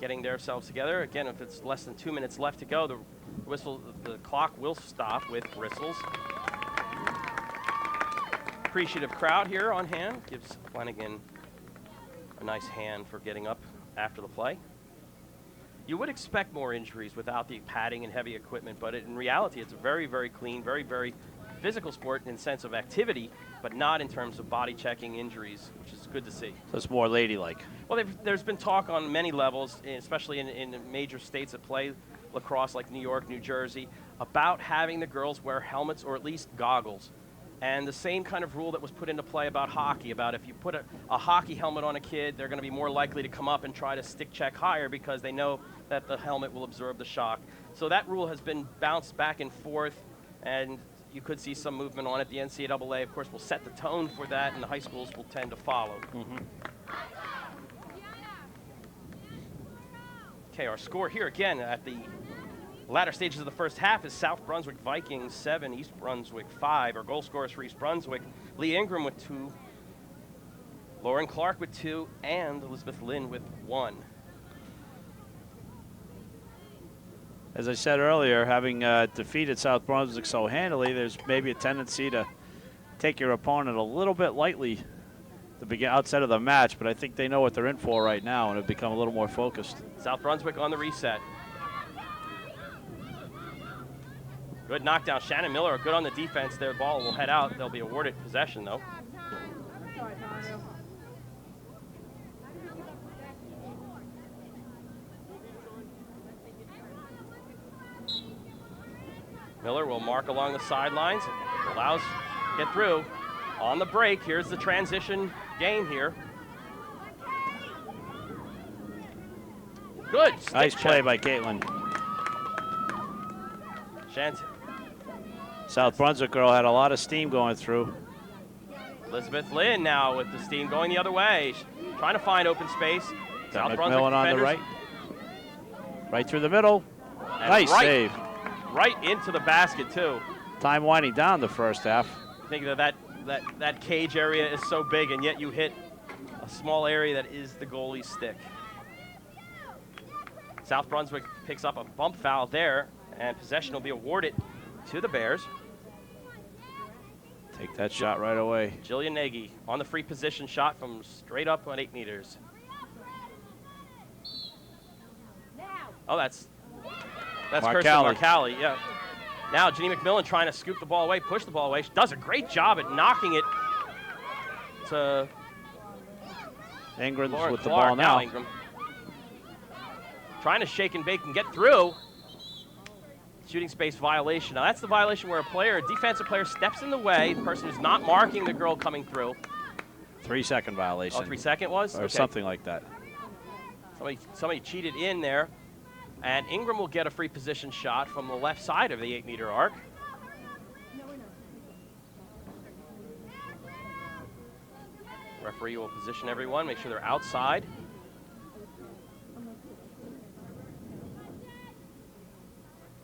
getting themselves together. Again, if it's less than 2 minutes left to go, the clock will stop with whistles. Appreciative crowd here on hand. Gives Flanagan a nice hand for getting up after the play. You would expect more injuries without the padding and heavy equipment, but in reality, it's a very, very clean, very, very physical sport in the sense of activity, but not in terms of body checking injuries, which is good to see.
So it's more ladylike.
Well, there's been talk on many levels, especially in major states that play lacrosse like New York, New Jersey, about having the girls wear helmets or at least goggles. And the same kind of rule that was put into play about hockey, about if you put a hockey helmet on a kid, they're going to be more likely to come up and try to stick check higher because they know that the helmet will absorb the shock. So that rule has been bounced back and forth, and you could see some movement on it. The NCAA, of course, will set the tone for that, and the high schools will tend to follow. Okay, our score here again at the latter stages of the first half is South Brunswick Vikings 7, East Brunswick 5. Our goal scorers for East Brunswick, Lee Ingram with 2, Lauren Clark with 2, and Elizabeth Lynn with 1.
As I said earlier, having defeated South Brunswick so handily, there's maybe a tendency to take your opponent a little bit lightly at the outset of the match, but I think they know what they're in for right now and have become a little more focused.
South Brunswick on the reset. Good knockdown. Shannon Miller good on the defense. Their ball will head out. They'll be awarded possession, though. Miller will mark along the sidelines. Allows get through. On the break, here's the transition game here. Good.
Nice play by Caitlin. South Brunswick girl had a lot of steam going through.
Elizabeth Lynn now with the steam going the other way. She's trying to find open space. South Brunswick
McMillan on the right. Right through the middle. Nice save.
Right into the basket, too.
Time winding down the first half.
Think that cage area is so big, and yet you hit a small area that is the goalie's stick. South Brunswick picks up a bump foul there, and possession will be awarded to the Bears.
Take that shot right away.
Jillian Nagy on the free position shot from straight up on 8 meters. Oh, that's Kirsten Marcali, yeah. Now Janine McMillan trying to scoop the ball away, push the ball away. She does a great job at knocking it to
Ingram's
Lauren
with the
Clark.
ball now.
Ingram trying to shake and bake and get through. Shooting space violation. Now that's the violation where a defensive player steps in the way, the person who's not marking the girl coming through.
3-second violation.
Oh, 3-second was?
Or something like that.
Somebody cheated in there. And Ingram will get a free position shot from the left side of the 8-meter arc. Referee will position everyone, make sure they're outside.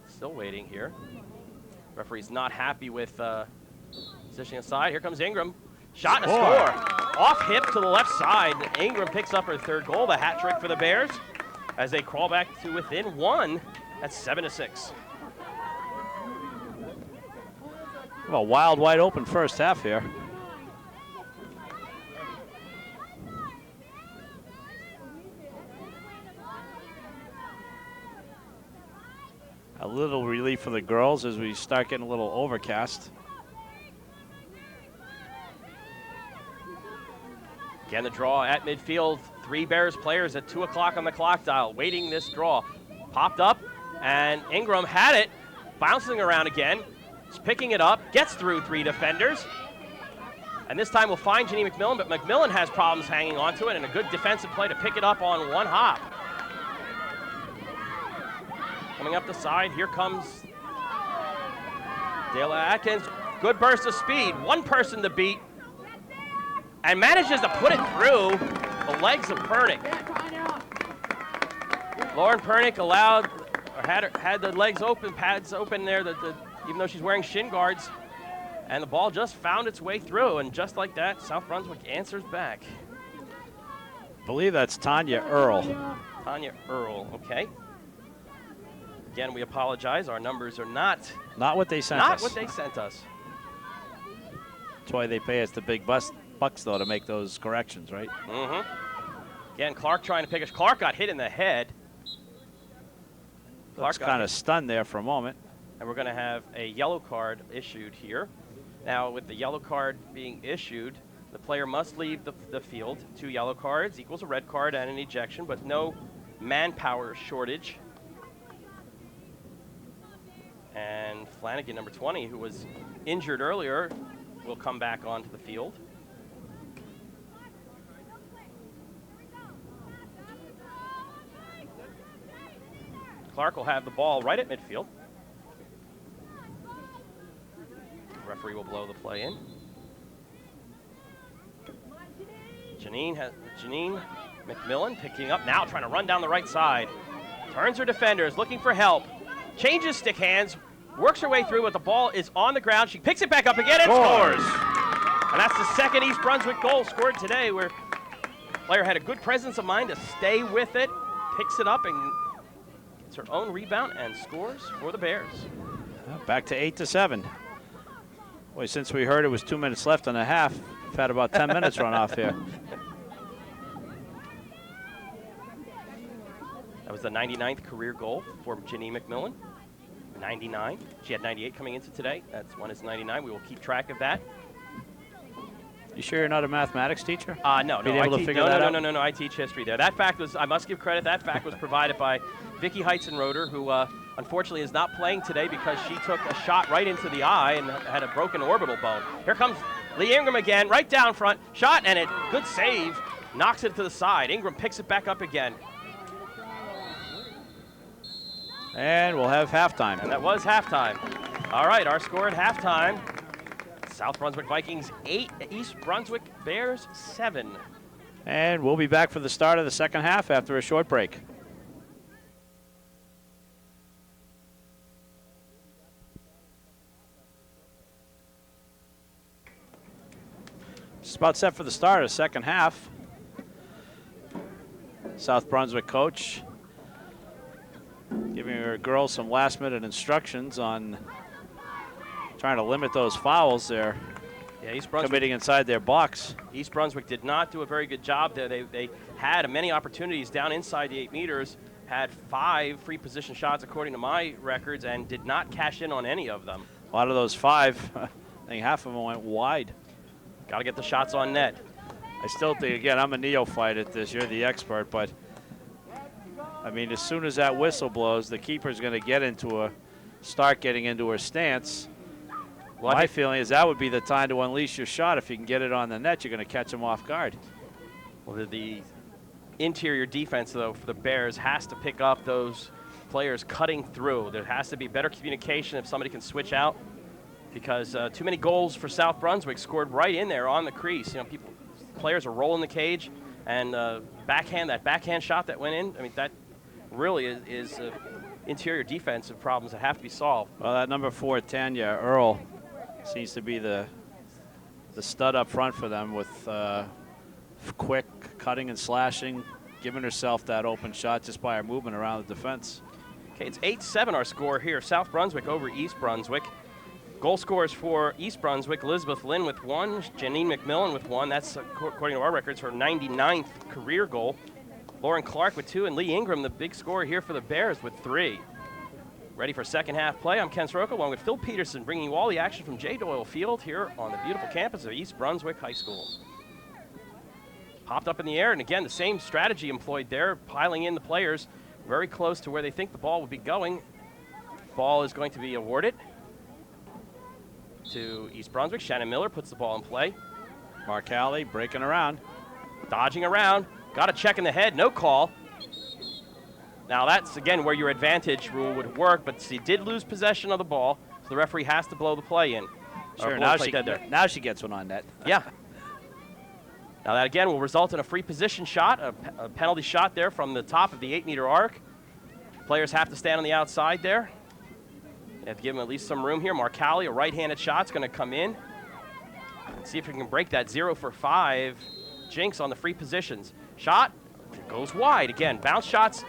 Still waiting here. Referee's not happy with positioning aside. Here comes Ingram. Shot and a score. Off hip to the left side. Ingram picks up her 3rd goal, the hat trick for the Bears, as they crawl back to within 1 at 7-6.
A wild, wide open first half here. A little relief for the girls as we start getting a little overcast.
Again, the draw at midfield. 3 Bears players at 2 o'clock on the clock dial, waiting this draw. Popped up, and Ingram had it, bouncing around again. He's picking it up, gets through 3 defenders. And this time we'll find Janine McMillan, but McMillan has problems hanging onto it, and a good defensive play to pick it up on 1 hop. Coming up the side, here comes Dayla Atkins. Good burst of speed, 1 person to beat, and manages to put it through the legs of Pernick. Lauren Pernick had the legs open, pads open there, even though she's wearing shin guards, and the ball just found its way through, and just like that, South Brunswick answers back.
I believe that's Tanya Earl.
Tanya Earl, okay. Again, we apologize. Our numbers are not
what they sent us.
Not what they sent us.
That's why they pay us the big bucks, though, to make those corrections, right?
Mm-hmm. Again, Clark trying to pick us. Clark got hit in the head.
Clark kind of stunned there for a moment.
And we're going to have a yellow card issued here. Now, with the yellow card being issued, the player must leave the field. 2 yellow cards equals a red card and an ejection, but no manpower shortage. And Flanagan, number 20, who was injured earlier, will come back onto the field. Clark will have the ball right at midfield. Referee will blow the play in. Janine McMillan picking up now, trying to run down the right side. Turns her defenders, looking for help. changes stick hands, works her way through, but the ball is on the ground. She picks it back up again and scores. And that's the second East Brunswick goal scored today, where the player had a good presence of mind to stay with it, picks it up and gets her own rebound and scores for the Bears.
Back to 8-7. Boy, since we heard it was 2 minutes left in the half, we've had about 10 minutes run off here.
That was the 99th career goal for Janine McMillan. 99. She had 98 coming into today. That's one is 99. We will keep track of that.
You sure you're not a mathematics teacher?
No.
Being able to figure that out?
No. I teach history there. That fact was, I must give credit, that fact was provided by Vicky Heitzenroder, who unfortunately is not playing today because she took a shot right into the eye and had a broken orbital bone. Here comes Lee Ingram again, right down front. Shot, and it, good save, knocks it to the side. Ingram picks it back up again.
And we'll have halftime.
And that was halftime. All right, our score at halftime. South Brunswick Vikings 8, East Brunswick Bears 7.
And we'll be back for the start of the second half after a short break. Just about set for the start of the second half. South Brunswick coach giving her girls some last-minute instructions on trying to limit those fouls they're committing inside their box.
East Brunswick did not do a very good job there. They had many opportunities down inside the 8 meters, had 5 free position shots according to my records, and did not cash in on any of them.
A lot of those 5, I think half of them went wide.
Got to get the shots on net.
I still think, again, I'm a neophyte at this. You're the expert, but I mean, as soon as that whistle blows, the keeper's going to start getting into her stance.
Well,
my feeling is that would be the time to unleash your shot. If you can get it on the net, you're going to catch them off guard.
Well, the interior defense, though, for the Bears has to pick up those players cutting through. There has to be better communication if somebody can switch out, because too many goals for South Brunswick scored right in there on the crease. You know, players are rolling the cage, and that backhand shot that went in, I mean, that really is interior defensive problems that have to be solved.
Well, that number 4, Tanya Earl, seems to be the stud up front for them with quick cutting and slashing, giving herself that open shot just by her movement around the defense.
Okay, it's 8-7 our score here. South Brunswick over East Brunswick. Goal scorers for East Brunswick: Elizabeth Lynn with 1, Janine McMillan with 1. That's, according to our records, her 99th career goal. Lauren Clark with 2, and Lee Ingram, the big scorer here for the Bears, with 3. Ready for second half play. I'm Ken Saroka, along with Phil Peterson, bringing you all the action from J. Doyle Field here on the beautiful campus of East Brunswick High School. Popped up in the air, and again, the same strategy employed there, piling in the players very close to where they think the ball would be going. Ball is going to be awarded to East Brunswick. Shannon Miller puts the ball in play.
Mark Alley breaking around.
Dodging around. Got a check in the head, no call. Now that's, again, where your advantage rule would work, but she did lose possession of the ball, so the referee has to blow the play in.
Sure, now she gets one on net.
Yeah. Now that, again, will result in a free position shot, a penalty shot there from the top of the 8-meter arc. Players have to stand on the outside there. You have to give them at least some room here. Marcali, a right-handed shot's going to come in. Let's see if we can break that 0 for 5 jinx on the free positions. Shot goes wide. Again, bounce shots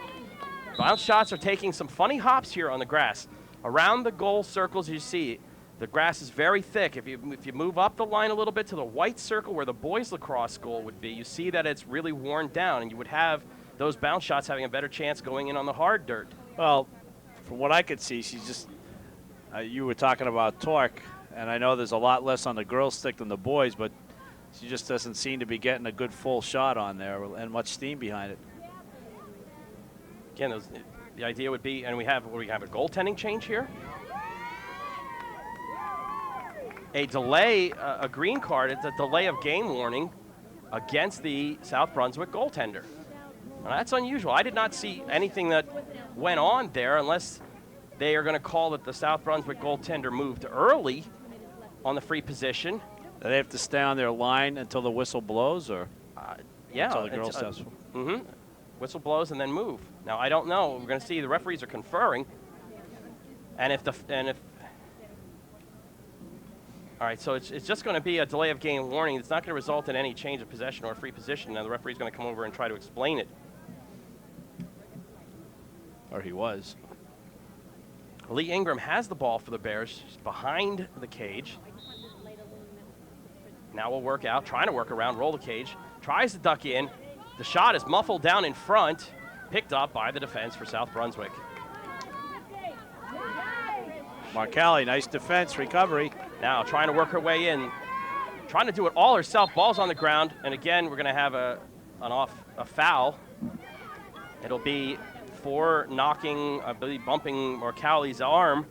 are taking some funny hops here on the grass. Around the goal circles, you see, the grass is very thick. If you move up the line a little bit to the white circle where the boys lacrosse goal would be, you see that it's really worn down, and you would have those bounce shots having a better chance going in on the hard dirt.
Well, from what I could see, she's just, you were talking about torque, and I know there's a lot less on the girls' stick than the boys, but she just doesn't seem to be getting a good full shot on there and much steam behind it.
Again, the idea would be, and we have a goaltending change here. A delay, a green card, it's a delay of game warning against the South Brunswick goaltender. Now, that's unusual. I did not see anything that went on there unless they are going to call that the South Brunswick goaltender moved early on the free position.
Do they have to stay on their line until the whistle blows, or
yeah,
until the girl steps?
Whistle blows and then move. Now, I don't know. We're going to see the referees are conferring. And if all right, so it's just going to be a delay of game warning. It's not going to result in any change of possession or free position. Now the referee's going to come over and try to explain it.
Or he was.
Lee Ingram has the ball for the Bears. She's behind the cage. Now we'll work out, trying to work around, roll the cage. Tries to duck in. The shot is muffled down in front, picked up by the defense for South Brunswick.
Marcali, nice defense, recovery.
Now trying to work her way in, trying to do it all herself. Ball's on the ground, and again we're going to have a foul. It'll be for knocking, I believe, bumping Marcali's arm.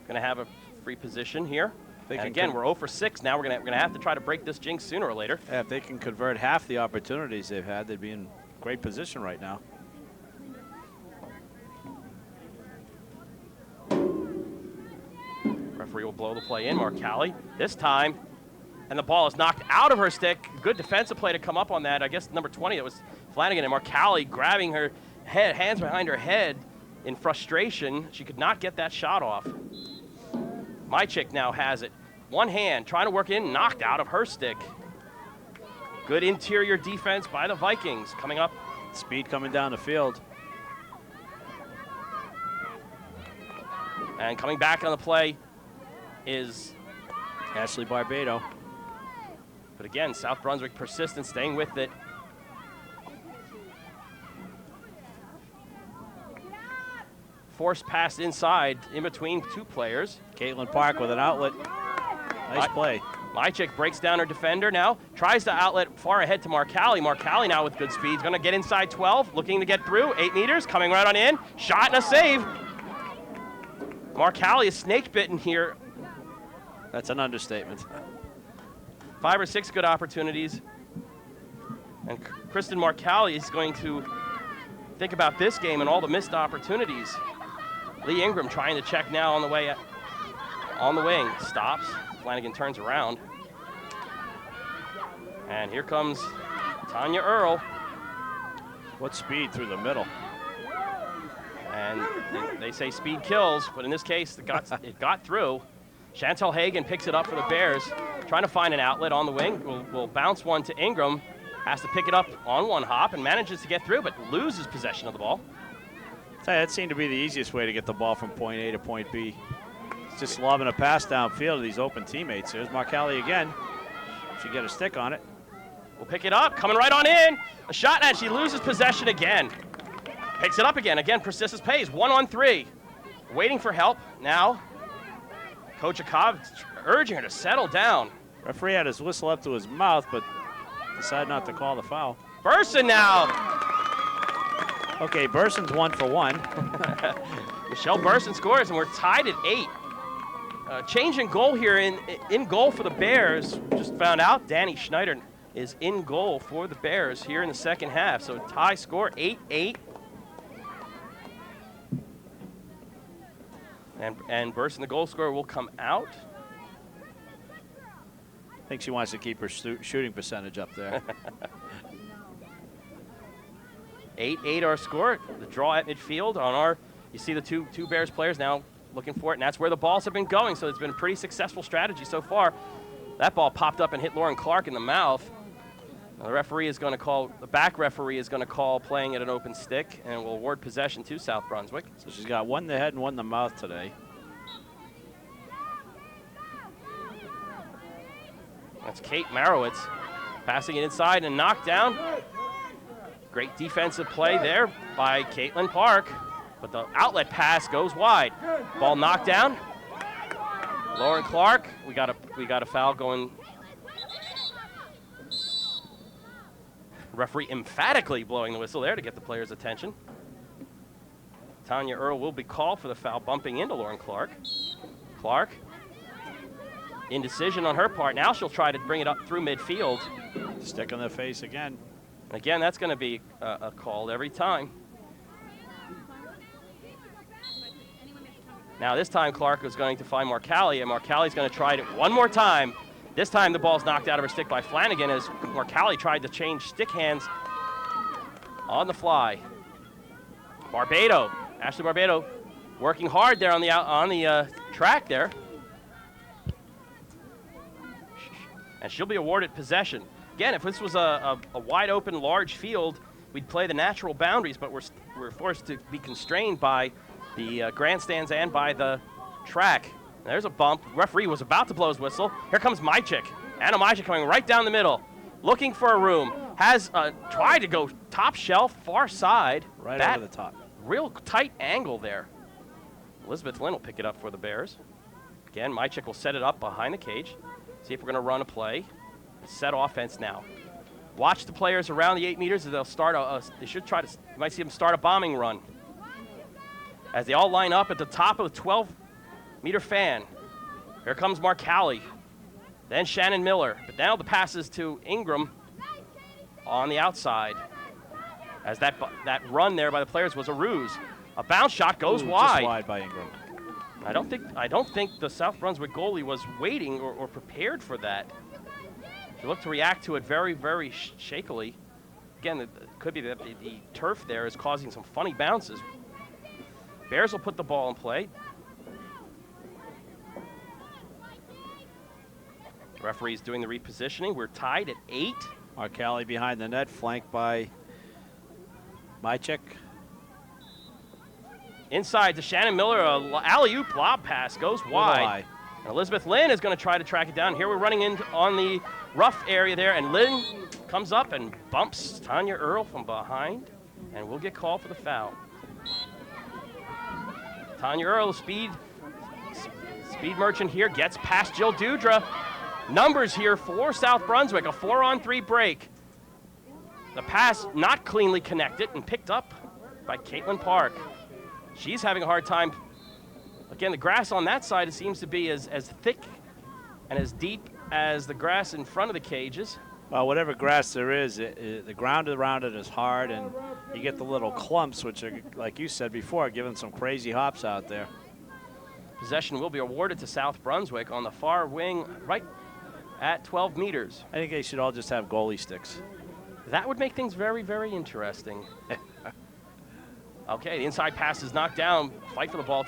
Going to have a free position here. And again, we're 0 for 6 now. We're going to have to try to break this jinx sooner or later.
Yeah, if they can convert half the opportunities they've had, they'd be in great position right now.
Referee will blow the play in. Marcali this time, and the ball is knocked out of her stick. Good defensive play to come up on that. I guess number 20, that was Flanagan, and Marcali grabbing her head, hands behind her head in frustration. She could not get that shot off. My chick now has it. One hand, trying to work in, knocked out of her stick. Good interior defense by the Vikings. Coming up.
Speed coming down the field.
And coming back on the play is
Ashley Barbado.
But again, South Brunswick persistent, staying with it. Force pass inside, in between two players.
Caitlin Park with an outlet. Nice play.
My chick breaks down her defender now. Tries to outlet far ahead to Marcali. Marcali now with good speed. Going to get inside 12. Looking to get through. 8 meters. Coming right on in. Shot and a save. Marcali is snake bitten here.
That's an understatement.
5 or 6 good opportunities. And Kristen Marcali is going to think about this game and all the missed opportunities. Lee Ingram trying to check now on the way on the wing. Stops. Flanagan turns around. And here comes Tanya Earl.
What speed through the middle.
And they say speed kills, but in this case, it got through. Chantel Hagan picks it up for the Bears. Trying to find an outlet on the wing. Will bounce one to Ingram. Has to pick it up on one hop and manages to get through, but loses possession of the ball.
That seemed to be the easiest way to get the ball from point A to point B. It's just lobbing a pass downfield to these open teammates. There's Marcali again. She get a stick on it.
Will pick it up, coming right on in. A shot, and she loses possession again. Picks it up again. Again, persistence pays. 1-on-3. Waiting for help. Now, Coach Akov urging her to settle down.
Referee had his whistle up to his mouth, but decided not to call the foul.
Burson now.
Okay, Burson's 1 for 1.
Michelle Burson scores, and we're tied at 8. Change in goal here in goal for the Bears. Just found out Danny Schneider is in goal for the Bears here in the second half. So tie score 8-8. And Burson, the goal scorer, will come out.
I think she wants to keep her shooting percentage up there.
8-8 our score. The draw at midfield on our, you see the two Bears players now looking for it, and that's where the balls have been going, so it's been a pretty successful strategy so far. That ball popped up and hit Lauren Clark in the mouth. Now the referee is going to call, the back referee is going to call playing at an open stick and will award possession to South Brunswick.
So she's got one in the head and one in the mouth today.
That's Kate Marowitz passing it inside and knocked down. Great defensive play there by Caitlin Park, but the outlet pass goes wide. Ball knocked down. Lauren Clark, we got a foul going. Referee emphatically blowing the whistle there to get the player's attention. Tanya Earl will be called for the foul, bumping into Lauren Clark. Clark, indecision on her part. Now she'll try to bring it up through midfield.
Stick in the face again.
Again, that's going to be called every time. Now this time Clark is going to find Marcali, and Marcali's going to try it one more time. This time the ball's knocked out of her stick by Flanagan as Marcali tried to change stick hands on the fly. Barbado, Ashley Barbado working hard there on the track there. And she'll be awarded possession. Again, if this was a wide open, large field, we'd play the natural boundaries, but we're forced to be constrained by the grandstands and by the track. There's a bump. Referee was about to blow his whistle. Here comes Mychik. Anna Mychik coming right down the middle, looking for a room. Has tried to go top shelf, far side.
Right over the top.
Real tight angle there. Elizabeth Lynn will pick it up for the Bears. Again, Mychik will set it up behind the cage. See if we're going to run a play. Set offense now. Watch the players around the 8 meters. They'll start they should try to, you might see them start a bombing run. As they all line up at the top of the 12-meter fan. Here comes Mark Halley. Then Shannon Miller. But now the passes to Ingram on the outside. As that run there by the players was a ruse. A bounce shot goes wide.
Just wide by Ingram.
I don't think the South Brunswick goalie was waiting or prepared for that. He looked to react to it very, very shakily. Again, it could be that the turf there is causing some funny bounces. Bears will put the ball in play. Referee's doing the repositioning. We're tied at 8.
Markelli behind the net, flanked by Mychik.
Inside to Shannon Miller, a alley-oop lob pass goes wide. And Elizabeth Lynn is going to try to track it down. Here we're running in on the rough area there, and Lynn comes up and bumps Tanya Earl from behind, and we'll get called for the foul. Tanya Earl, speed merchant here, gets past Jill Dudra. Numbers here for South Brunswick, a 4-on-3 break. The pass not cleanly connected and picked up by Caitlin Park. She's having a hard time. Again, the grass on that side seems to be as thick and as deep as the grass in front of the cages.
Well, whatever grass there is, the ground around it is hard, and you get the little clumps, which are, like you said before, giving some crazy hops out there.
Possession will be awarded to South Brunswick on the far wing, right at 12 meters.
I think they should all just have goalie sticks.
That would make things very, very interesting. Okay, the inside pass is knocked down. Fight for the ball.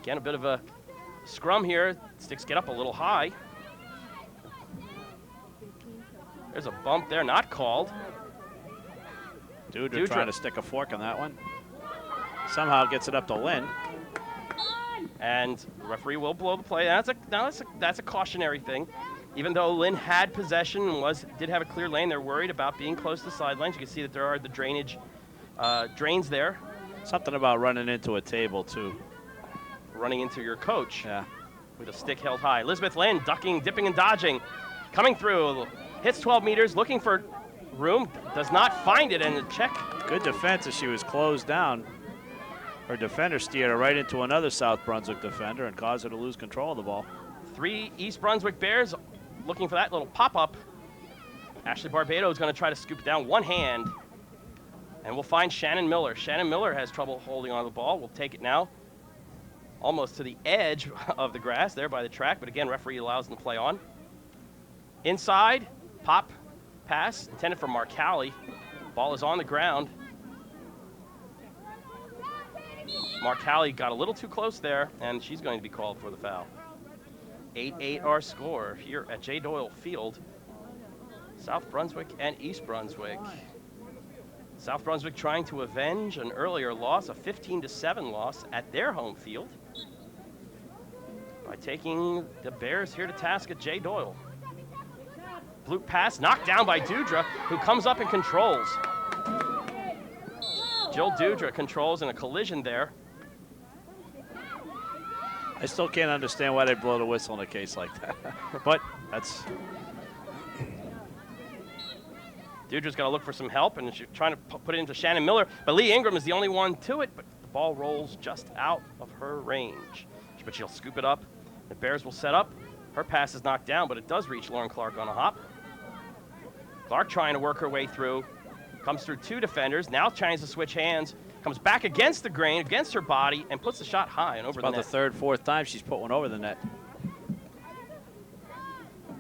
Again, a bit of a scrum here. Sticks get up a little high. There's a bump there, not called.
Dudra trying to stick a fork on that one. Somehow gets it up to Lynn.
And the referee will blow the play. That's a cautionary thing. Even though Lynn had possession and did have a clear lane, they're worried about being close to the sidelines. You can see that there are the drains there.
Something about running into a table, too.
Running into your coach.
Yeah.
With a stick held high. Elizabeth Lynn ducking, dipping, and dodging. Coming through. Hits 12 meters, looking for room. Does not find it, and the check.
Good defense as she was closed down. Her defender steered her right into another South Brunswick defender and caused her to lose control of the ball.
3 East Brunswick Bears looking for that little pop-up. Ashley Barbado is going to try to scoop it down one hand. And we'll find Shannon Miller. Shannon Miller has trouble holding on to the ball. We'll take it now almost to the edge of the grass there by the track. But again, referee allows them to play on. Inside, pop pass intended for Mark Halley. Ball is on the ground. Mark Halley got a little too close there, and she's going to be called for the foul. 8-8 our score here at J. Doyle Field. South Brunswick and East Brunswick. South Brunswick trying to avenge an earlier loss, a 15-7 loss at their home field, by taking the Bears here to task at J. Doyle. Blue pass knocked down by Dudra, who comes up and controls. Jill Dudra controls in a collision there.
I still can't understand why they blow the whistle in a case like that. But that's...
Dudra's got to look for some help, and she's trying to put it into Shannon Miller. But Lee Ingram is the only one to it, but the ball rolls just out of her range. But she'll scoop it up. The Bears will set up. Her pass is knocked down, but it does reach Lauren Clark on a hop. Clark trying to work her way through. Comes through 2 defenders. Now tries to switch hands. Comes back against the grain, against her body, and puts the shot high and over the net.
About the 3rd, 4th time she's put one over the net.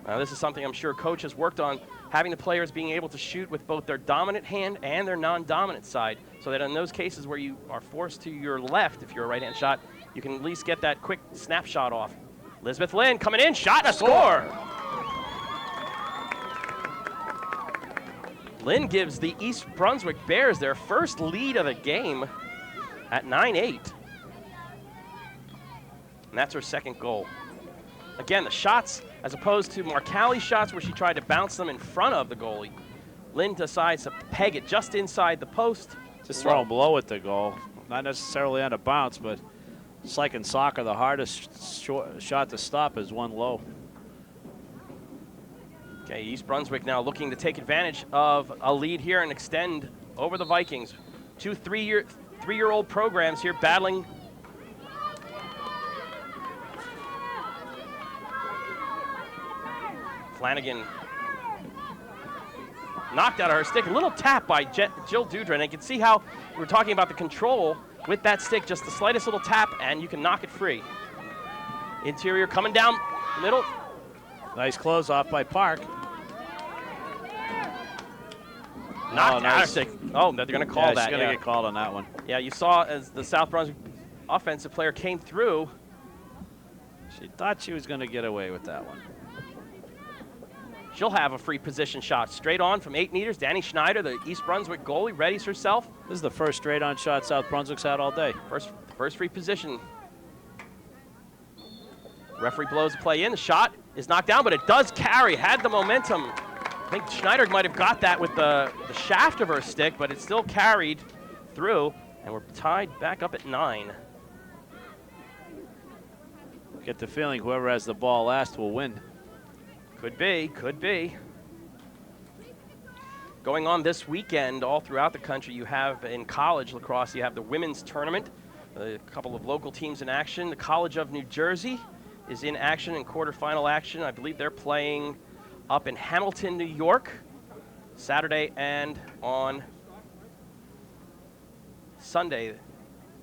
Now, this is something I'm sure Coach has worked on having the players being able to shoot with both their dominant hand and their non-dominant side, so that in those cases where you are forced to your left, if you're a right-hand shot, you can at least get that quick snapshot off. Elizabeth Lynn coming in, shot, and a score! Lynn gives the East Brunswick Bears their first lead of the game at 9-8. And that's her second goal. Again, the shots, as opposed to Marcali's shots where she tried to bounce them in front of the goalie, Lynn decides to peg it just inside the post.
Just throw them low at the goal. Not necessarily on a bounce, but it's like in soccer, the hardest shot to stop is one low.
Okay, East Brunswick now looking to take advantage of a lead here and extend over the Vikings. Two three-year-old programs here battling. Flanagan knocked out of her stick. A little tap by Jill Dudra, and you can see how we were talking about the control with that stick. Just the slightest little tap, and you can knock it free. Interior coming down the middle.
Nice close off by Park.
Knocked out her stick. Oh, they're going to call that.
She's going to get called on that one.
Yeah, you saw as the South Brunswick offensive player came through.
She thought she was going to get away with that one.
She'll have a free position shot. Straight on from 8 meters. Danny Schneider, the East Brunswick goalie, readies herself.
This is the first straight on shot South Brunswick's had all day.
First free position. Referee blows the play in. The shot is knocked down, but it does carry. Had the momentum. I think Schneider might have got that with the shaft of her stick, but it still carried through, and we're tied back up at 9.
Get the feeling whoever has the ball last will win.
Could be, could be. Going on this weekend all throughout the country, you have in college lacrosse, you have the women's tournament, a couple of local teams in action. The College of New Jersey is in action in quarterfinal action. I believe they're playing up in Hamilton, New York, Saturday and on Sunday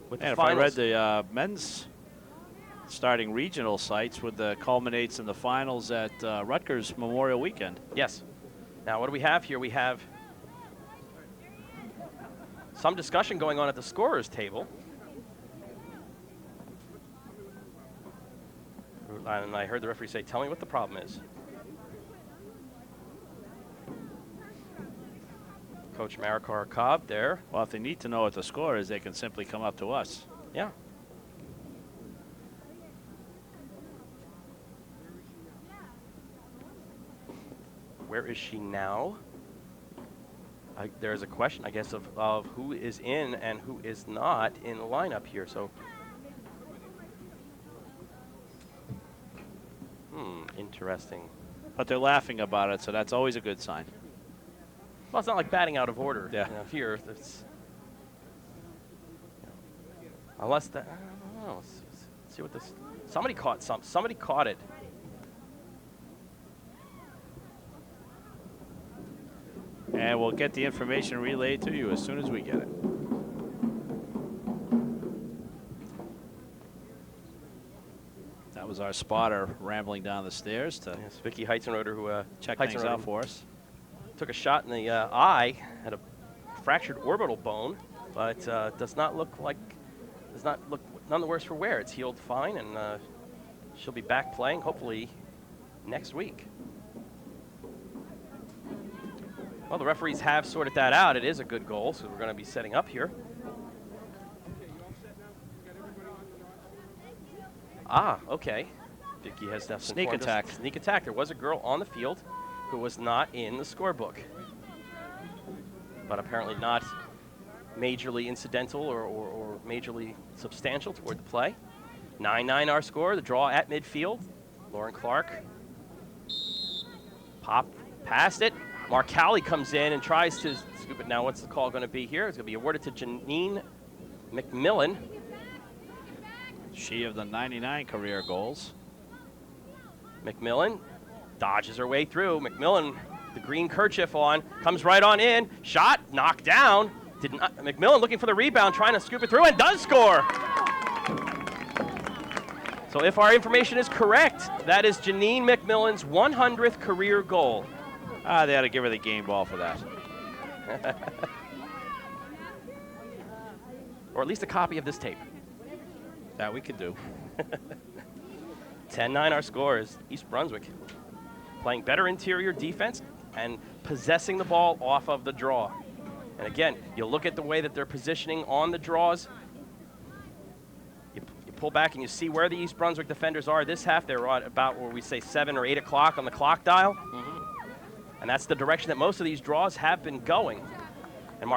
with the finals.
If I read the men's starting regional sites with the culminates in the finals at Rutgers Memorial Weekend.
Yes. Now what do we have here? We have some discussion going on at the scorer's table. And I heard the referee say, "Tell me what the problem is." Coach Marikar Cobb there.
Well, if they need to know what the score is, they can simply come up to us.
Yeah. Where is she now? There's a question, I guess, of who is in and who is not in the lineup here. So, interesting.
But they're laughing about it, so that's always a good sign.
Well, it's not like batting out of order.
Yeah.
You know, here, it's, unless that, I don't know. Let's see what this. Somebody caught some. Somebody caught it.
And we'll get the information relayed to you as soon as we get it. That was our spotter rambling down the stairs to
Vicky Heitzenroder, who
check things out for us.
Took a shot in the eye, had a fractured orbital bone, but does not look none the worse for wear. It's healed fine, and she'll be back playing hopefully next week. Well, the referees have sorted that out. It is a good goal, so we're going to be setting up here. Ah, okay. Vicky has that
sneak attack.
Sneak attack. There was a girl on the field who was not in the scorebook, but apparently not majorly incidental or majorly substantial toward the play. 9-9 our score. The draw at midfield. Lauren Clark popped past it. Marcali comes in and tries to scoop it. Now, what's the call going to be here? It's going to be awarded to Janine McMillan.
She of the 99 career goals.
McMillan dodges her way through. McMillan, the green kerchief on, comes right on in. Shot, knocked down. McMillan looking for the rebound, trying to scoop it through, and does score. So if our information is correct, that is Janine McMillan's 100th career goal.
They ought to give her the game ball for that.
Or at least a copy of this tape.
That we could do.
10-9 our score is East Brunswick playing better interior defense and possessing the ball off of the draw. And again, you look at the way that they're positioning on the draws. You pull back and you see where the East Brunswick defenders are. This half, they're at about where we say 7 or 8 o'clock on the clock dial. And that's the direction that most of these draws have been going. And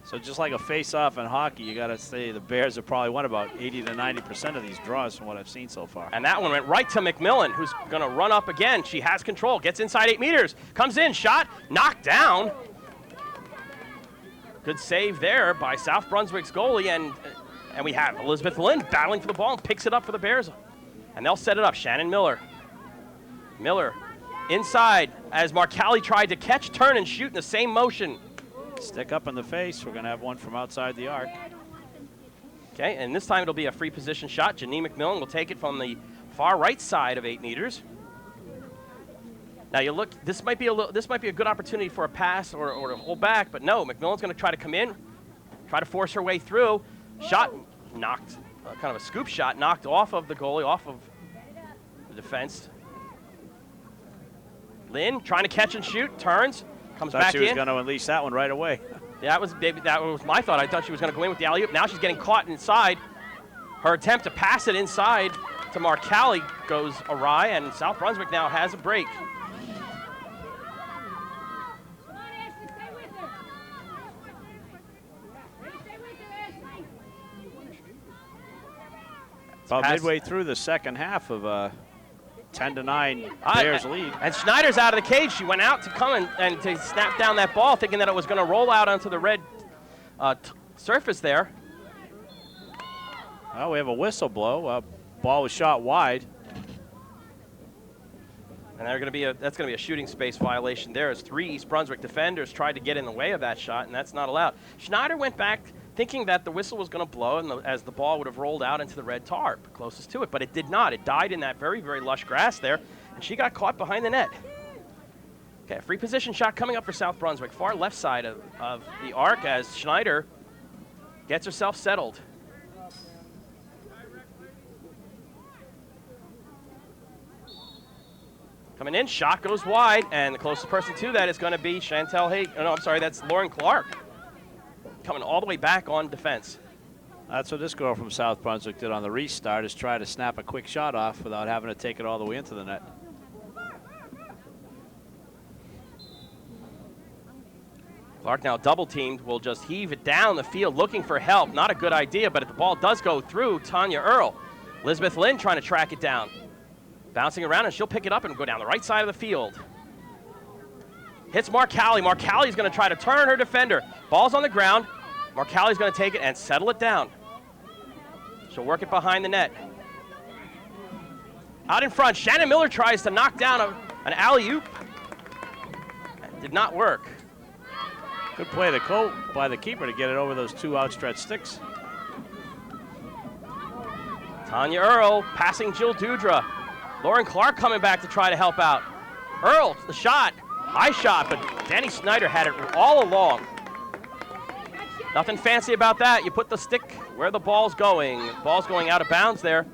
So just like a face-off in hockey, you got to say the Bears have probably won about 80 to 90% of these draws from what I've seen so far.
And that one went right to McMillan, who's going to run up again. She has control, gets inside 8 meters, comes in, shot, knocked down. Good save there by South Brunswick's goalie, and we have Elizabeth Lynn battling for the ball and picks it up for the Bears. And they'll set it up. Shannon Miller. Miller inside as Marcali tried to catch, turn, and shoot in the same motion.
Stick up in the face. We're going to have one from outside the arc.
Okay, and this time it'll be a free position shot. Janine McMillan will take it from the far right side of 8 meters. Now you look, this might be a good opportunity for a pass or to hold back, but no, McMillan's going to try to come in, try to force her way through. Shot knocked, kind of a scoop shot, knocked off of the goalie, off of the defense. Lynn trying to catch and shoot, turns, comes back in.
Thought she was going to unleash that one right away.
Yeah, that was my thought. I thought she was going to go in with the alley-oop. Now she's getting caught inside. Her attempt to pass it inside to Marcali goes awry, and South Brunswick now has a break.
About midway through the second half of a 10-9 Bears lead.
And Schneider's out of the cage. She went out to come and to snap down that ball, thinking that it was going to roll out onto the red surface there.
Well, we have a whistle blow. Ball was shot wide.
And that's going to be a shooting space violation there as 3 East Brunswick defenders tried to get in the way of that shot, and that's not allowed. Schneider went back thinking that the whistle was going to blow as the ball would have rolled out into the red tarp closest to it, but it did not. It died in that very, very lush grass there, and she got caught behind the net. Okay, free position shot coming up for South Brunswick, far left side of the arc as Schneider gets herself settled. Coming in, shot goes wide, and the closest person to that is going to be Chantel Hay. Oh, no, I'm sorry, that's Lauren Clark. Coming all the way back on defense.
That's what this girl from South Brunswick did on the restart, is try to snap a quick shot off without having to take it all the way into the net.
Clark now double teamed, will just heave it down the field looking for help. Not a good idea, but if the ball does go through Tanya Earl, Elizabeth Lynn trying to track it down. Bouncing around, and she'll pick it up and go down the right side of the field. Hits Marcali. Marcali's going to try to turn her defender. Ball's on the ground. Marcali's going to take it and settle it down. She'll work it behind the net. Out in front, Shannon Miller tries to knock down an alley-oop. Did not work.
Good play by the keeper to get it over those 2 outstretched sticks.
Tanya Earl passing Jill Dudra. Lauren Clark coming back to try to help out. Earl, the shot. High shot, but Danny Snyder had it all along. Nothing fancy about that. You put the stick where the ball's going. Ball's going out of bounds there.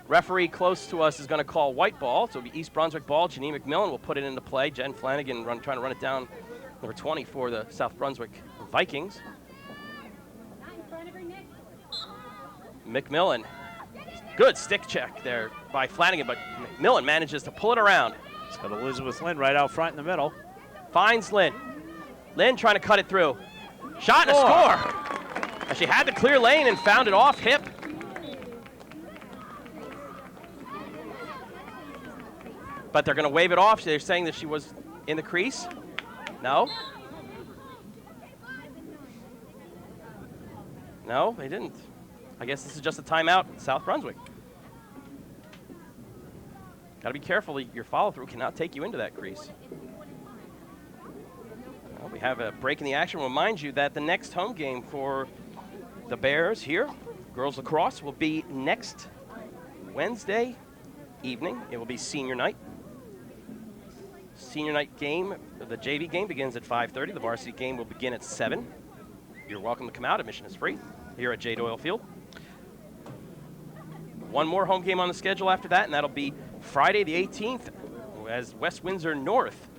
Referee close to us is going to call white ball, so it'll be East Brunswick ball. Janine McMillan will put it into play. Jen Flanagan trying to run it down, number 20 for the South Brunswick Vikings. McMillan, good stick check there by Flanagan, but McMillan manages to pull it around.
It's got Elizabeth Lynn right out front in the middle.
Finds Lynn. Lynn trying to cut it through. Shot and a score. And she had the clear lane and found it off hip. But they're going to wave it off. They're saying that she was in the crease. No. No, they didn't. I guess this is just a timeout, South Brunswick. Got to be careful. Your follow-through cannot take you into that crease. Well, we have a break in the action. We'll remind you that the next home game for the Bears here, girls lacrosse, will be next Wednesday evening. It will be senior night. Senior night game, the JV game begins at 5:30. The varsity game will begin at 7. You're welcome to come out. Admission is free here at J. Doyle Field. One more home game on the schedule after that, and that'll be Friday the 18th as West Windsor North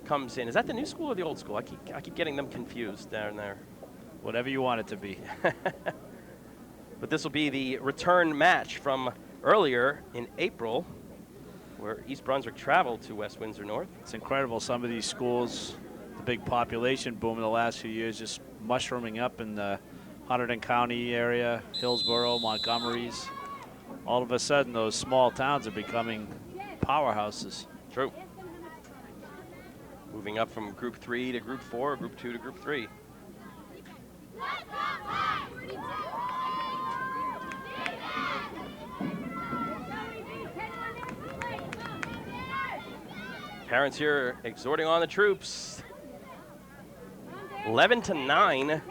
comes in. Is that the new school or the old school? I keep getting them confused down there.
Whatever you want it to be.
But this will be the return match from earlier in April, where East Brunswick traveled to West Windsor North.
It's incredible. Some of these schools, the big population boom in the last few years, just mushrooming up in the Hunterdon County area, Hillsborough, Montgomery's. All of a sudden, those small towns are becoming powerhouses.
True. Moving up from Group 3 to Group 4, Group 2 to Group 3. Parents here exhorting on the troops. 11-9.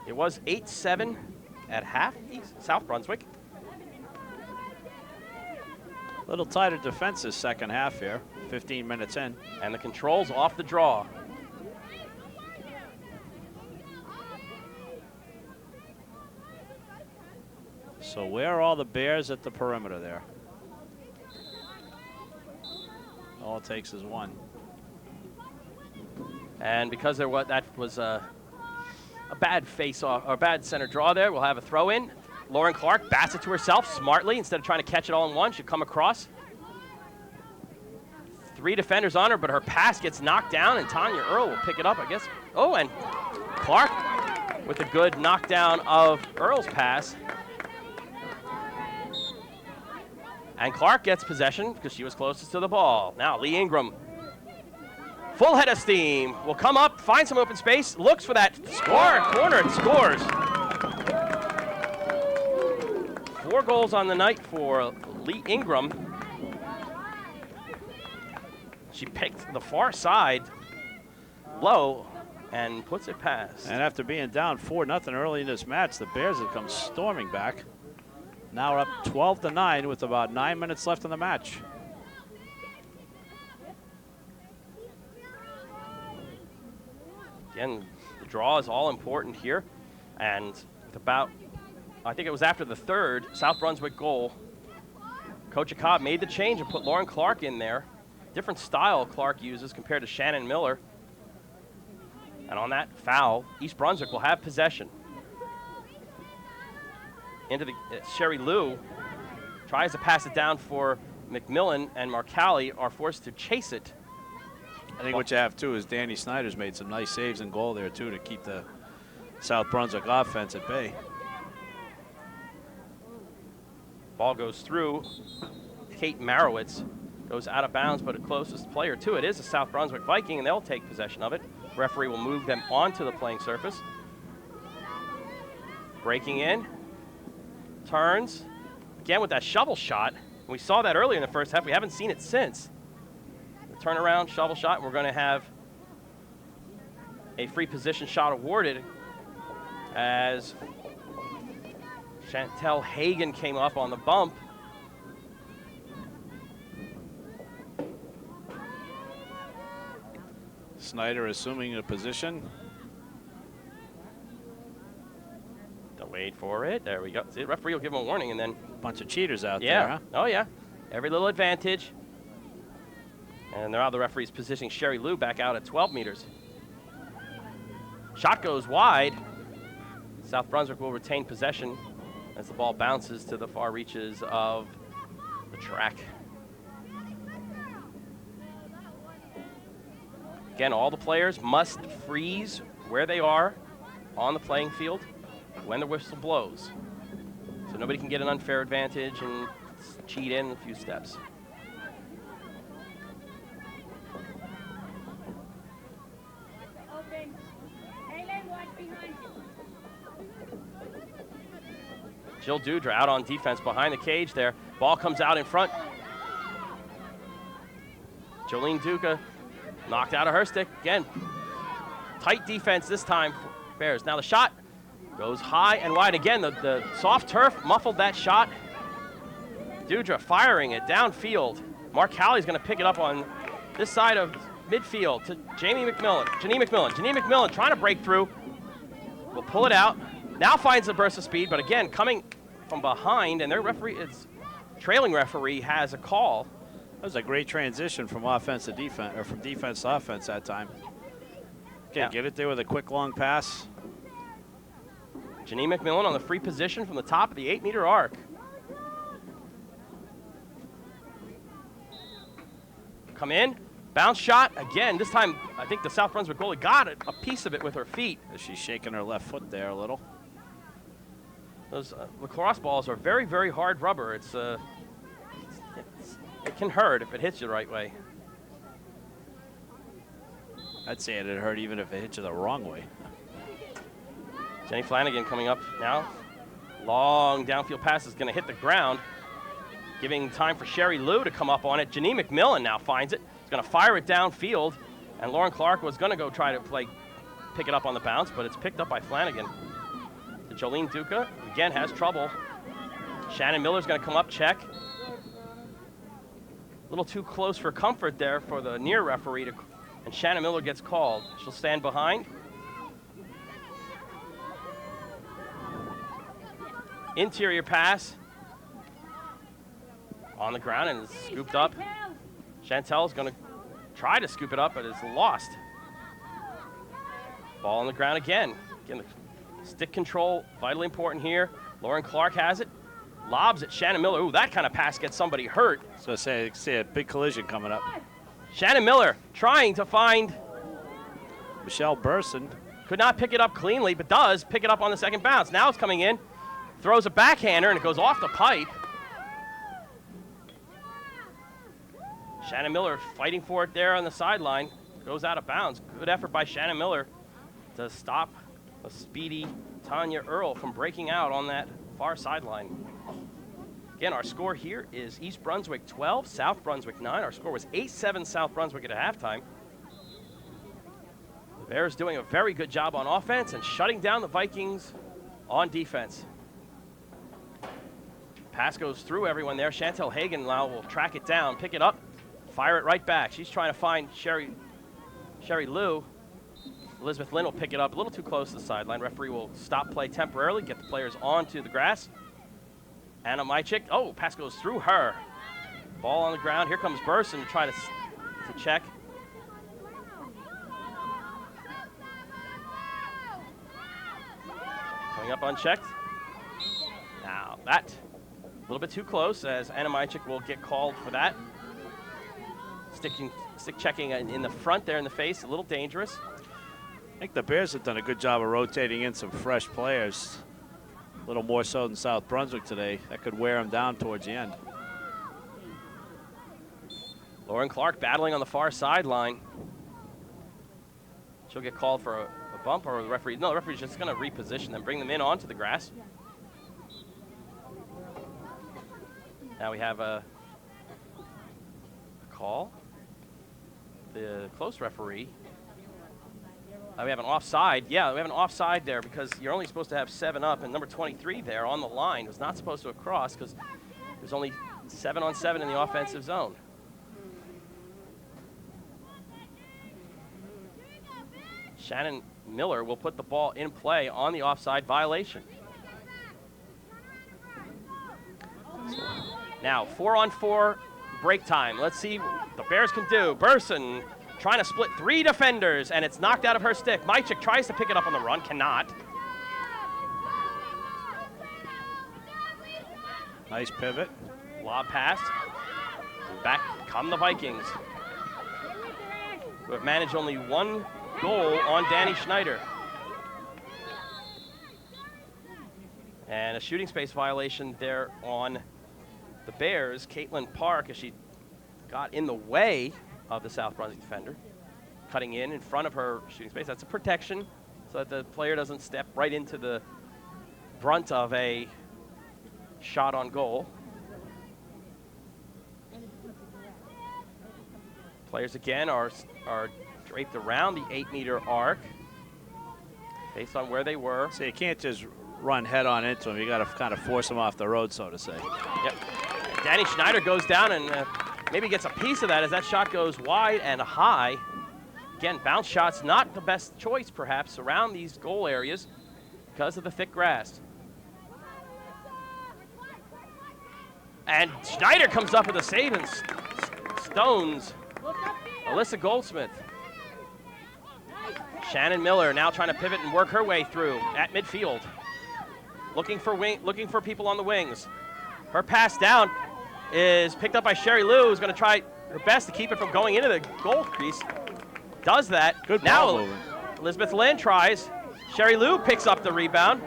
It was 8-7 at half, South Brunswick.
A little tighter defense this second half here, 15 minutes in.
And the controls off the draw.
So where are all the Bears at the perimeter there? All it takes is one.
And because that was a bad face-off, or bad center draw there, we'll have a throw-in. Lauren Clark bats it to herself smartly. Instead of trying to catch it all in one, she'll come across. 3 defenders on her, but her pass gets knocked down, and Tanya Earl will pick it up, I guess. Oh, and Clark with a good knockdown of Earl's pass. And Clark gets possession because she was closest to the ball. Now Lee Ingram, full head of steam, will come up, find some open space, looks for that corner, and scores. 4 goals on the night for Lee Ingram. She picked the far side low and puts it past.
And after being down 4-0 early in this match, the Bears have come storming back. Now we're up 12-9 with about 9 minutes left in the match.
Again, the draw is all important here. And with about, I think it was after the 3rd South Brunswick goal, Coach Cobb made the change and put Lauren Clark in there. Different style Clark uses compared to Shannon Miller. And on that foul, East Brunswick will have possession. Into the Sherry Lou tries to pass it down for McMillan, and Marcali are forced to chase it.
I think what you have too is Danny Snyder's made some nice saves and goal there too to keep the South Brunswick offense at bay.
Ball goes through. Kate Marowitz goes out of bounds, but the closest player to it is the South Brunswick Viking, and they'll take possession of it. Referee will move them onto the playing surface. Breaking in. Turns. Again with that shovel shot. We saw that earlier in the first half. We haven't seen it since. The turnaround shovel shot, and we're going to have a free position shot awarded as Chantel Hagan came up on the bump.
Snyder assuming a position.
Don't wait for it. There we go. See, the referee will give him a warning, and then
Bunch of cheaters out there, huh?
Oh, yeah. Every little advantage. And now the referee's positioning Sherry Lou back out at 12 meters. Shot goes wide. South Brunswick will retain possession as the ball bounces to the far reaches of the track. Again, all the players must freeze where they are on the playing field when the whistle blows. So nobody can get an unfair advantage and cheat in a few steps. Jill Dudra out on defense behind the cage there. Ball comes out in front. Jolene Duca knocked out of her stick. Again, tight defense this time for Bears. Now the shot goes high and wide. Again, the soft turf muffled that shot. Dudra firing it downfield. Mark Halley's going to pick it up on this side of midfield to Janine McMillan trying to break through. Will pull it out. Now finds a burst of speed, but again, coming from behind, and their referee, trailing referee has a call.
That was a great transition from offense to defense, or from defense to offense that time. Again, get it there with a quick long pass.
Janine McMillan on the free position from the top of the 8-meter arc. Come in, bounce shot again. This time, I think the South Brunswick goalie got it, a piece of it with her feet.
She's shaking her left foot there a little.
Those lacrosse balls are very, very hard rubber. It can hurt if it hits you the right way.
I'd say it'd hurt even if it hit you the wrong way.
Jenny Flanagan coming up now. Long downfield pass is going to hit the ground, giving time for Sherry Liu to come up on it. Janine McMillan now finds it. He's going to fire it downfield, and Lauren Clark was going to go try to pick it up on the bounce, but it's picked up by Flanagan. To Jolene Duca, again has trouble. Shannon Miller's going to come up, check. A little too close for comfort there for the near referee, and Shannon Miller gets called. She'll stand behind. Interior pass on the ground and it's scooped up. Chantel's going to try to scoop it up, but it's lost. Ball on the ground again. Again, the stick control, vitally important here. Lauren Clark has it. Lobs at Shannon Miller. Ooh, that kind of pass gets somebody hurt.
So say a big collision coming up.
Shannon Miller trying to find
Michelle Burson.
Could not pick it up cleanly, but does pick it up on the second bounce. Now it's coming in. Throws a backhander, and it goes off the pipe. Shannon Miller fighting for it there on the sideline. Goes out of bounds. Good effort by Shannon Miller to stop a speedy Tanya Earl from breaking out on that far sideline. Again, our score here is East Brunswick 12, South Brunswick 9. Our score was 8-7 South Brunswick at halftime. The Bears doing a very good job on offense and shutting down the Vikings on defense. Pass goes through everyone there. Chantel Hagen now will track it down, pick it up, fire it right back. She's trying to find Sherry Liu. Elizabeth Lynn will pick it up a little too close to the sideline. Referee will stop play temporarily, get the players onto the grass. Anna Mychik, oh, pass goes through her. Ball on the ground. Here comes Burson to try to check. Coming up unchecked. Now that, a little bit too close as Anna Mychik will get called for that. Stick checking in the front there in the face, a little dangerous.
I think the Bears have done a good job of rotating in some fresh players. A little more so than South Brunswick today. That could wear them down towards the end.
Lauren Clark battling on the far sideline. She'll get called for a bump, or the referee. No, the referee's just going to reposition them, bring them in onto the grass. Now we have a call. The close referee. We have an offside. Yeah, we have an offside there because you're only supposed to have 7 up, and number 23 there on the line was not supposed to have crossed because there's only 7-on-7 in the offensive zone. Shannon Miller will put the ball in play on the offside violation. Now, 4-on-4 break time. Let's see what the Bears can do. Burson trying to split 3 defenders, and it's knocked out of her stick. Mychik tries to pick it up on the run, cannot.
Nice pivot.
Lob pass. Back come the Vikings, who have managed only 1 goal on Danny Schneider. And a shooting space violation there on the Bears. Caitlin Park, as she got in the way of the South Brunswick defender, cutting in front of her shooting space. That's a protection so that the player doesn't step right into the brunt of a shot on goal. Players again are draped around the 8-meter arc based on where they were.
So you can't just run head on into them. You got to kind of force them off the road, so to say.
Yep. Danny Schneider goes down and maybe gets a piece of that as that shot goes wide and high. Again, bounce shots not the best choice, perhaps, around these goal areas because of the thick grass. And Schneider comes up with a save and stones Alyssa Goldsmith. Shannon Miller now trying to pivot and work her way through at midfield. Looking for people on the wings. Her pass down is picked up by Sherry Lou, who's going to try her best to keep it from going into the goal crease. Does that.
Good
now
ball movement.
Elizabeth Lynn tries. Sherry Lou picks up the rebound.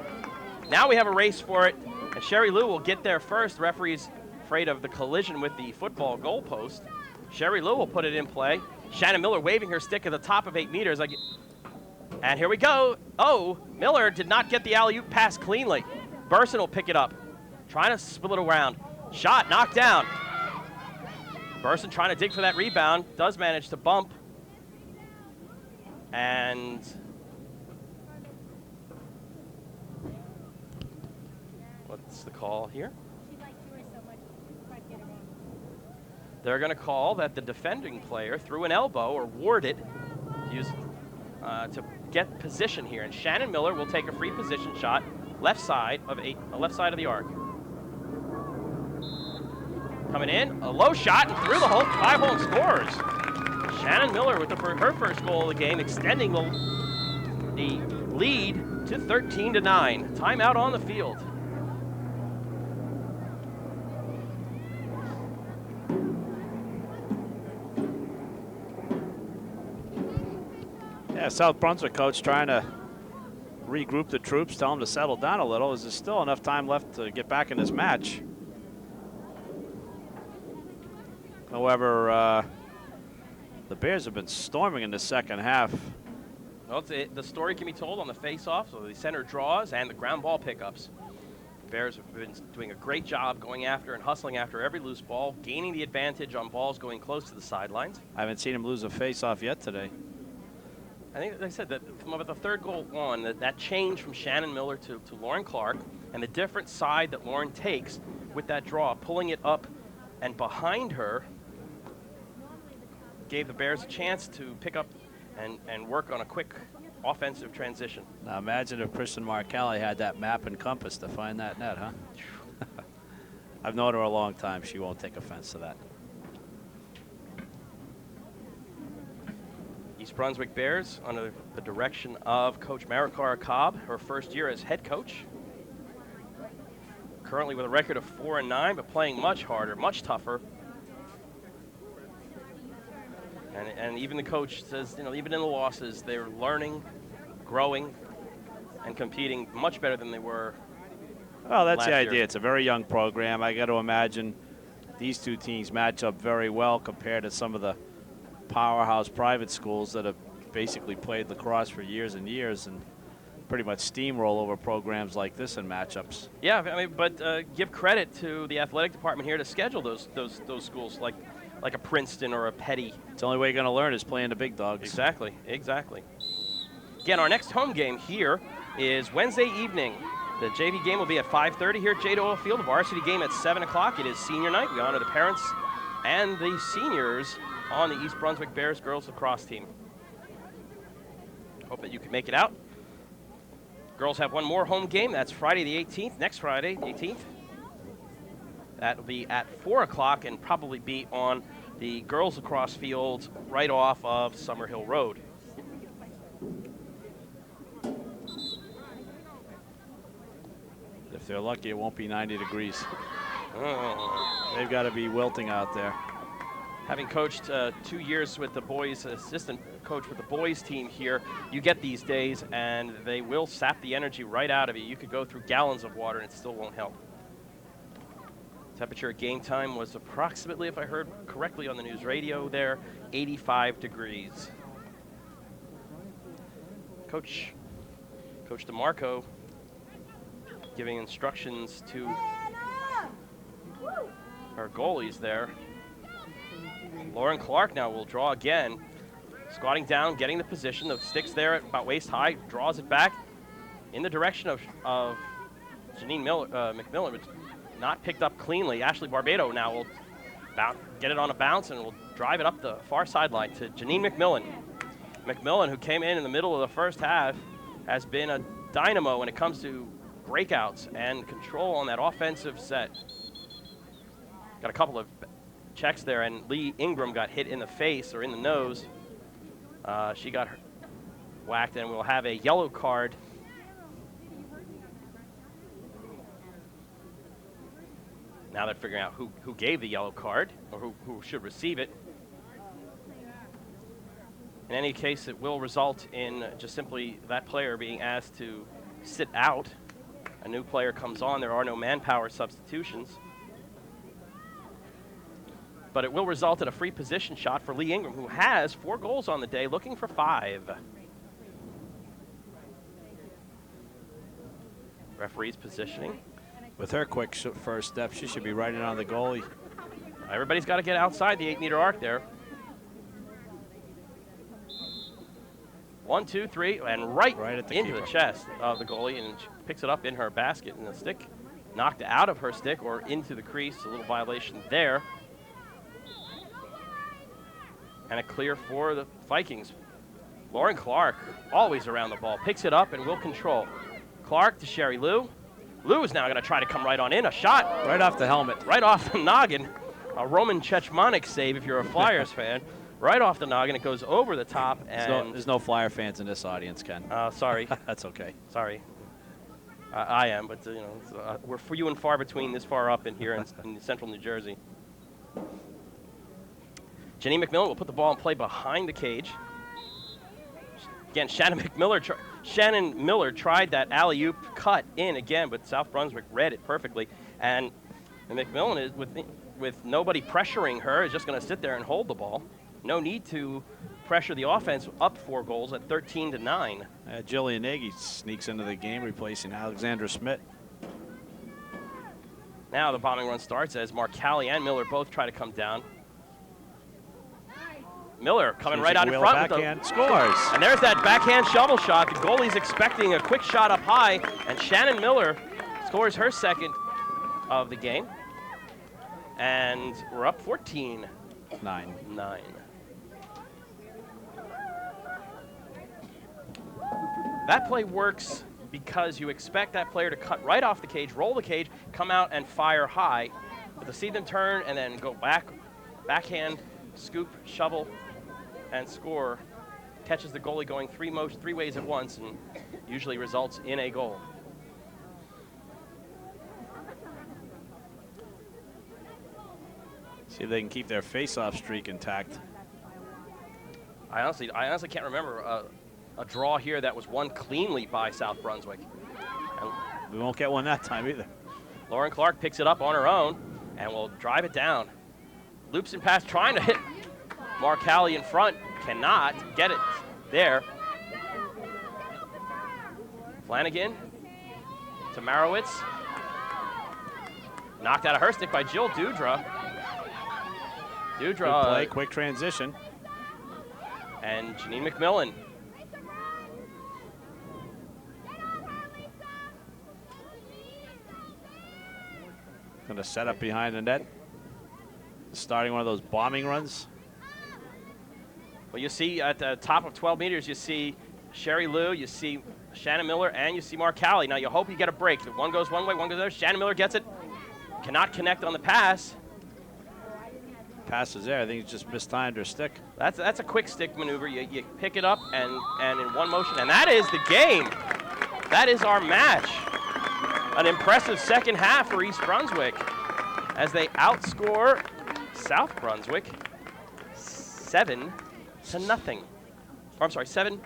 Now we have a race for it, and Sherry Lou will get there first. The referee's afraid of the collision with the football goalpost. Sherry Lou will put it in play. Shannon Miller waving her stick at the top of 8 meters. And here we go. Oh, Miller did not get the alley-oop pass cleanly. Burson will pick it up, trying to spill it around. Shot knocked down. Burson trying to dig for that rebound, does manage to bump. And what's the call here? They're going to call that the defending player threw an elbow or warded to get position here. And Shannon Miller will take a free position shot, left side of the arc. Coming in, a low shot and through the hole, 5 hole and scores. Shannon Miller with her first goal of the game, extending the lead to 13-9. Timeout on the field.
Yeah, South Brunswick coach trying to regroup the troops, tell them to settle down a little. Is there still enough time left to get back in this match? However, the Bears have been storming in the second half.
Well, the story can be told on the face-off, so the center draws and the ground ball pickups. The Bears have been doing a great job going after and hustling after every loose ball, gaining the advantage on balls going close to the sidelines.
I haven't seen him lose a face-off yet today.
I think, like I said, that from about the third goal on, that change from Shannon Miller to Lauren Clark and the different side that Lauren takes with that draw, pulling it up and behind her, gave the Bears a chance to pick up and work on a quick offensive transition.
Now imagine if Kristen Markelli had that map and compass to find that net, huh? I've known her a long time. She won't take offense to that.
East Brunswick Bears under the direction of Coach Marikara Cobb, her first year as head coach. Currently with a record of 4-9, but playing much harder, much tougher. And even the coach says, even in the losses, they're learning, growing, and competing much better than they were.
Well, that's
last
the
year.
idea. It's a very young program. I got to imagine these two teams match up very well compared to some of the powerhouse private schools that have basically played lacrosse for years and years and pretty much steamroll over programs like this in matchups.
Yeah, I mean, but give credit to the athletic department here to schedule those schools like a Princeton or a Petty.
It's the only way you're going to learn is playing the big dogs.
Exactly. Again, our next home game here is Wednesday evening. The JV game will be at 5:30 here at J. Doyle Field. The varsity game at 7 o'clock. It is senior night. We honor the parents and the seniors on the East Brunswick Bears girls lacrosse team. Hope that you can make it out. Girls have one more home game. That's Friday the 18th, next Friday, the 18th. That will be at 4 o'clock and probably be on the girls lacrosse field right off of Summerhill Road.
If they're lucky, it won't be 90 degrees.
Oh.
They've got to be wilting out there.
Having coached 2 years with the boys, assistant coach with the boys team here, you get these days and they will sap the energy right out of you. You could go through gallons of water and it still won't help. Temperature at game time was approximately, if I heard correctly on the news radio there, 85 degrees. Coach DeMarco giving instructions to our goalies there. Lauren Clark now will draw again. Squatting down, getting the position. The stick's there at about waist high, draws it back in the direction of Janine McMillan, but not picked up cleanly. Ashley Barbado now will get it on a bounce, and will drive it up the far sideline to Janine McMillan. McMillan, who came in the middle of the first half, has been a dynamo when it comes to breakouts and control on that offensive set. Got a couple of checks there, and Lee Ingram got hit in the face or in the nose. She got whacked, and we'll have a yellow card. Now they're figuring out who gave the yellow card or who should receive it. In any case, it will result in just simply that player being asked to sit out. A new player comes on. There are no manpower substitutions. But it will result in a free position shot for Lee Ingram, who has 4 goals on the day, looking for 5. Referee's positioning.
With her quick first step, she should be right in on the goalie.
Everybody's got to get outside the 8-meter arc there. 1, 2, 3, and right at into the chest of the goalie, and she picks it up in her basket, and the stick knocked out of her stick or into the crease. A little violation there. And a clear for the Vikings. Lauren Clark, always around the ball, picks it up and will control. Clark to Sherry Lou. Lou is now going to try to come right on in. A shot.
Right off the helmet.
Right off the noggin. A Roman Chechmonic save if you're a Flyers fan. Right off the noggin. It goes over the top. And
there's no Flyer fans in this audience, Ken.
Sorry.
That's okay.
Sorry. I am, but we're few and far between this far up in here in central New Jersey. Janine McMillan will put the ball in play behind the cage. Again, Shannon Miller tried that alley-oop cut in again, but South Brunswick read it perfectly. And McMillan is with nobody pressuring her, is just going to sit there and hold the ball. No need to pressure the offense up 4 goals at 13-9.
Jillian Nagy sneaks into the game, replacing Alexandra Schmidt.
Now the bombing run starts as Marcali and Miller both try to come down. Miller coming right out in front with the
scores.
And there's that backhand shovel shot. The goalie's expecting a quick shot up high, and Shannon Miller scores her second of the game. And we're up 14-9. That play works because you expect that player to cut right off the cage, roll the cage, come out and fire high. But to see them turn and then go backhand, scoop, shovel, and score catches the goalie going three ways at once and usually results in a goal.
See if they can keep their face-off streak intact.
I honestly can't remember a draw here that was won cleanly by South Brunswick. And
we won't get one that time either.
Lauren Clark picks it up on her own and will drive it down. Loops and pass, trying to hit Marcali in front, cannot get it there. Flanagan to Marowitz. Knocked out of her stick by Jill Dudra.
Good play, quick transition.
And Janine McMillan.
Going to set up behind the net. Starting one of those bombing runs.
Well, you see at the top of 12 meters, you see Sherry Lou, you see Shannon Miller, and you see Marcali. Now, you hope you get a break. If one goes one way, one goes the other. Shannon Miller gets it. Cannot connect on the pass.
Pass is there. I think it's just mistimed her stick.
That's a quick stick maneuver. You pick it up and in one motion, and that is the game. That is our match. An impressive second half for East Brunswick as they outscore South Brunswick 7-0. I'm sorry, 7-1.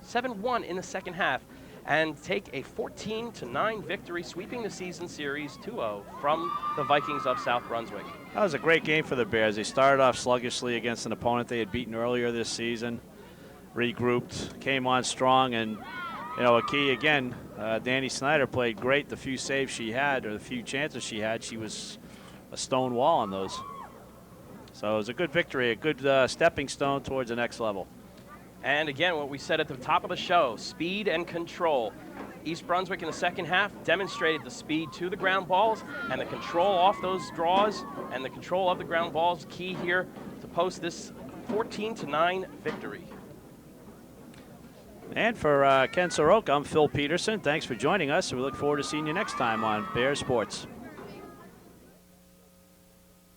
7-1 in the second half and take a 14-9 victory, sweeping the season series 2-0 from the Vikings of South Brunswick.
That was a great game for the Bears. They started off sluggishly against an opponent they had beaten earlier this season, regrouped, came on strong, and a key again, Danny Snyder played great. The few saves she had, or the few chances she had, she was a stone wall on those. So it was a good victory, a good stepping stone towards the next level.
And again, what we said at the top of the show, speed and control. East Brunswick in the second half demonstrated the speed to the ground balls and the control off those draws and the control of the ground balls key here to post this 14-9 victory.
And for Ken Saroka, I'm Phil Peterson. Thanks for joining us. We look forward to seeing you next time on Bears Sports.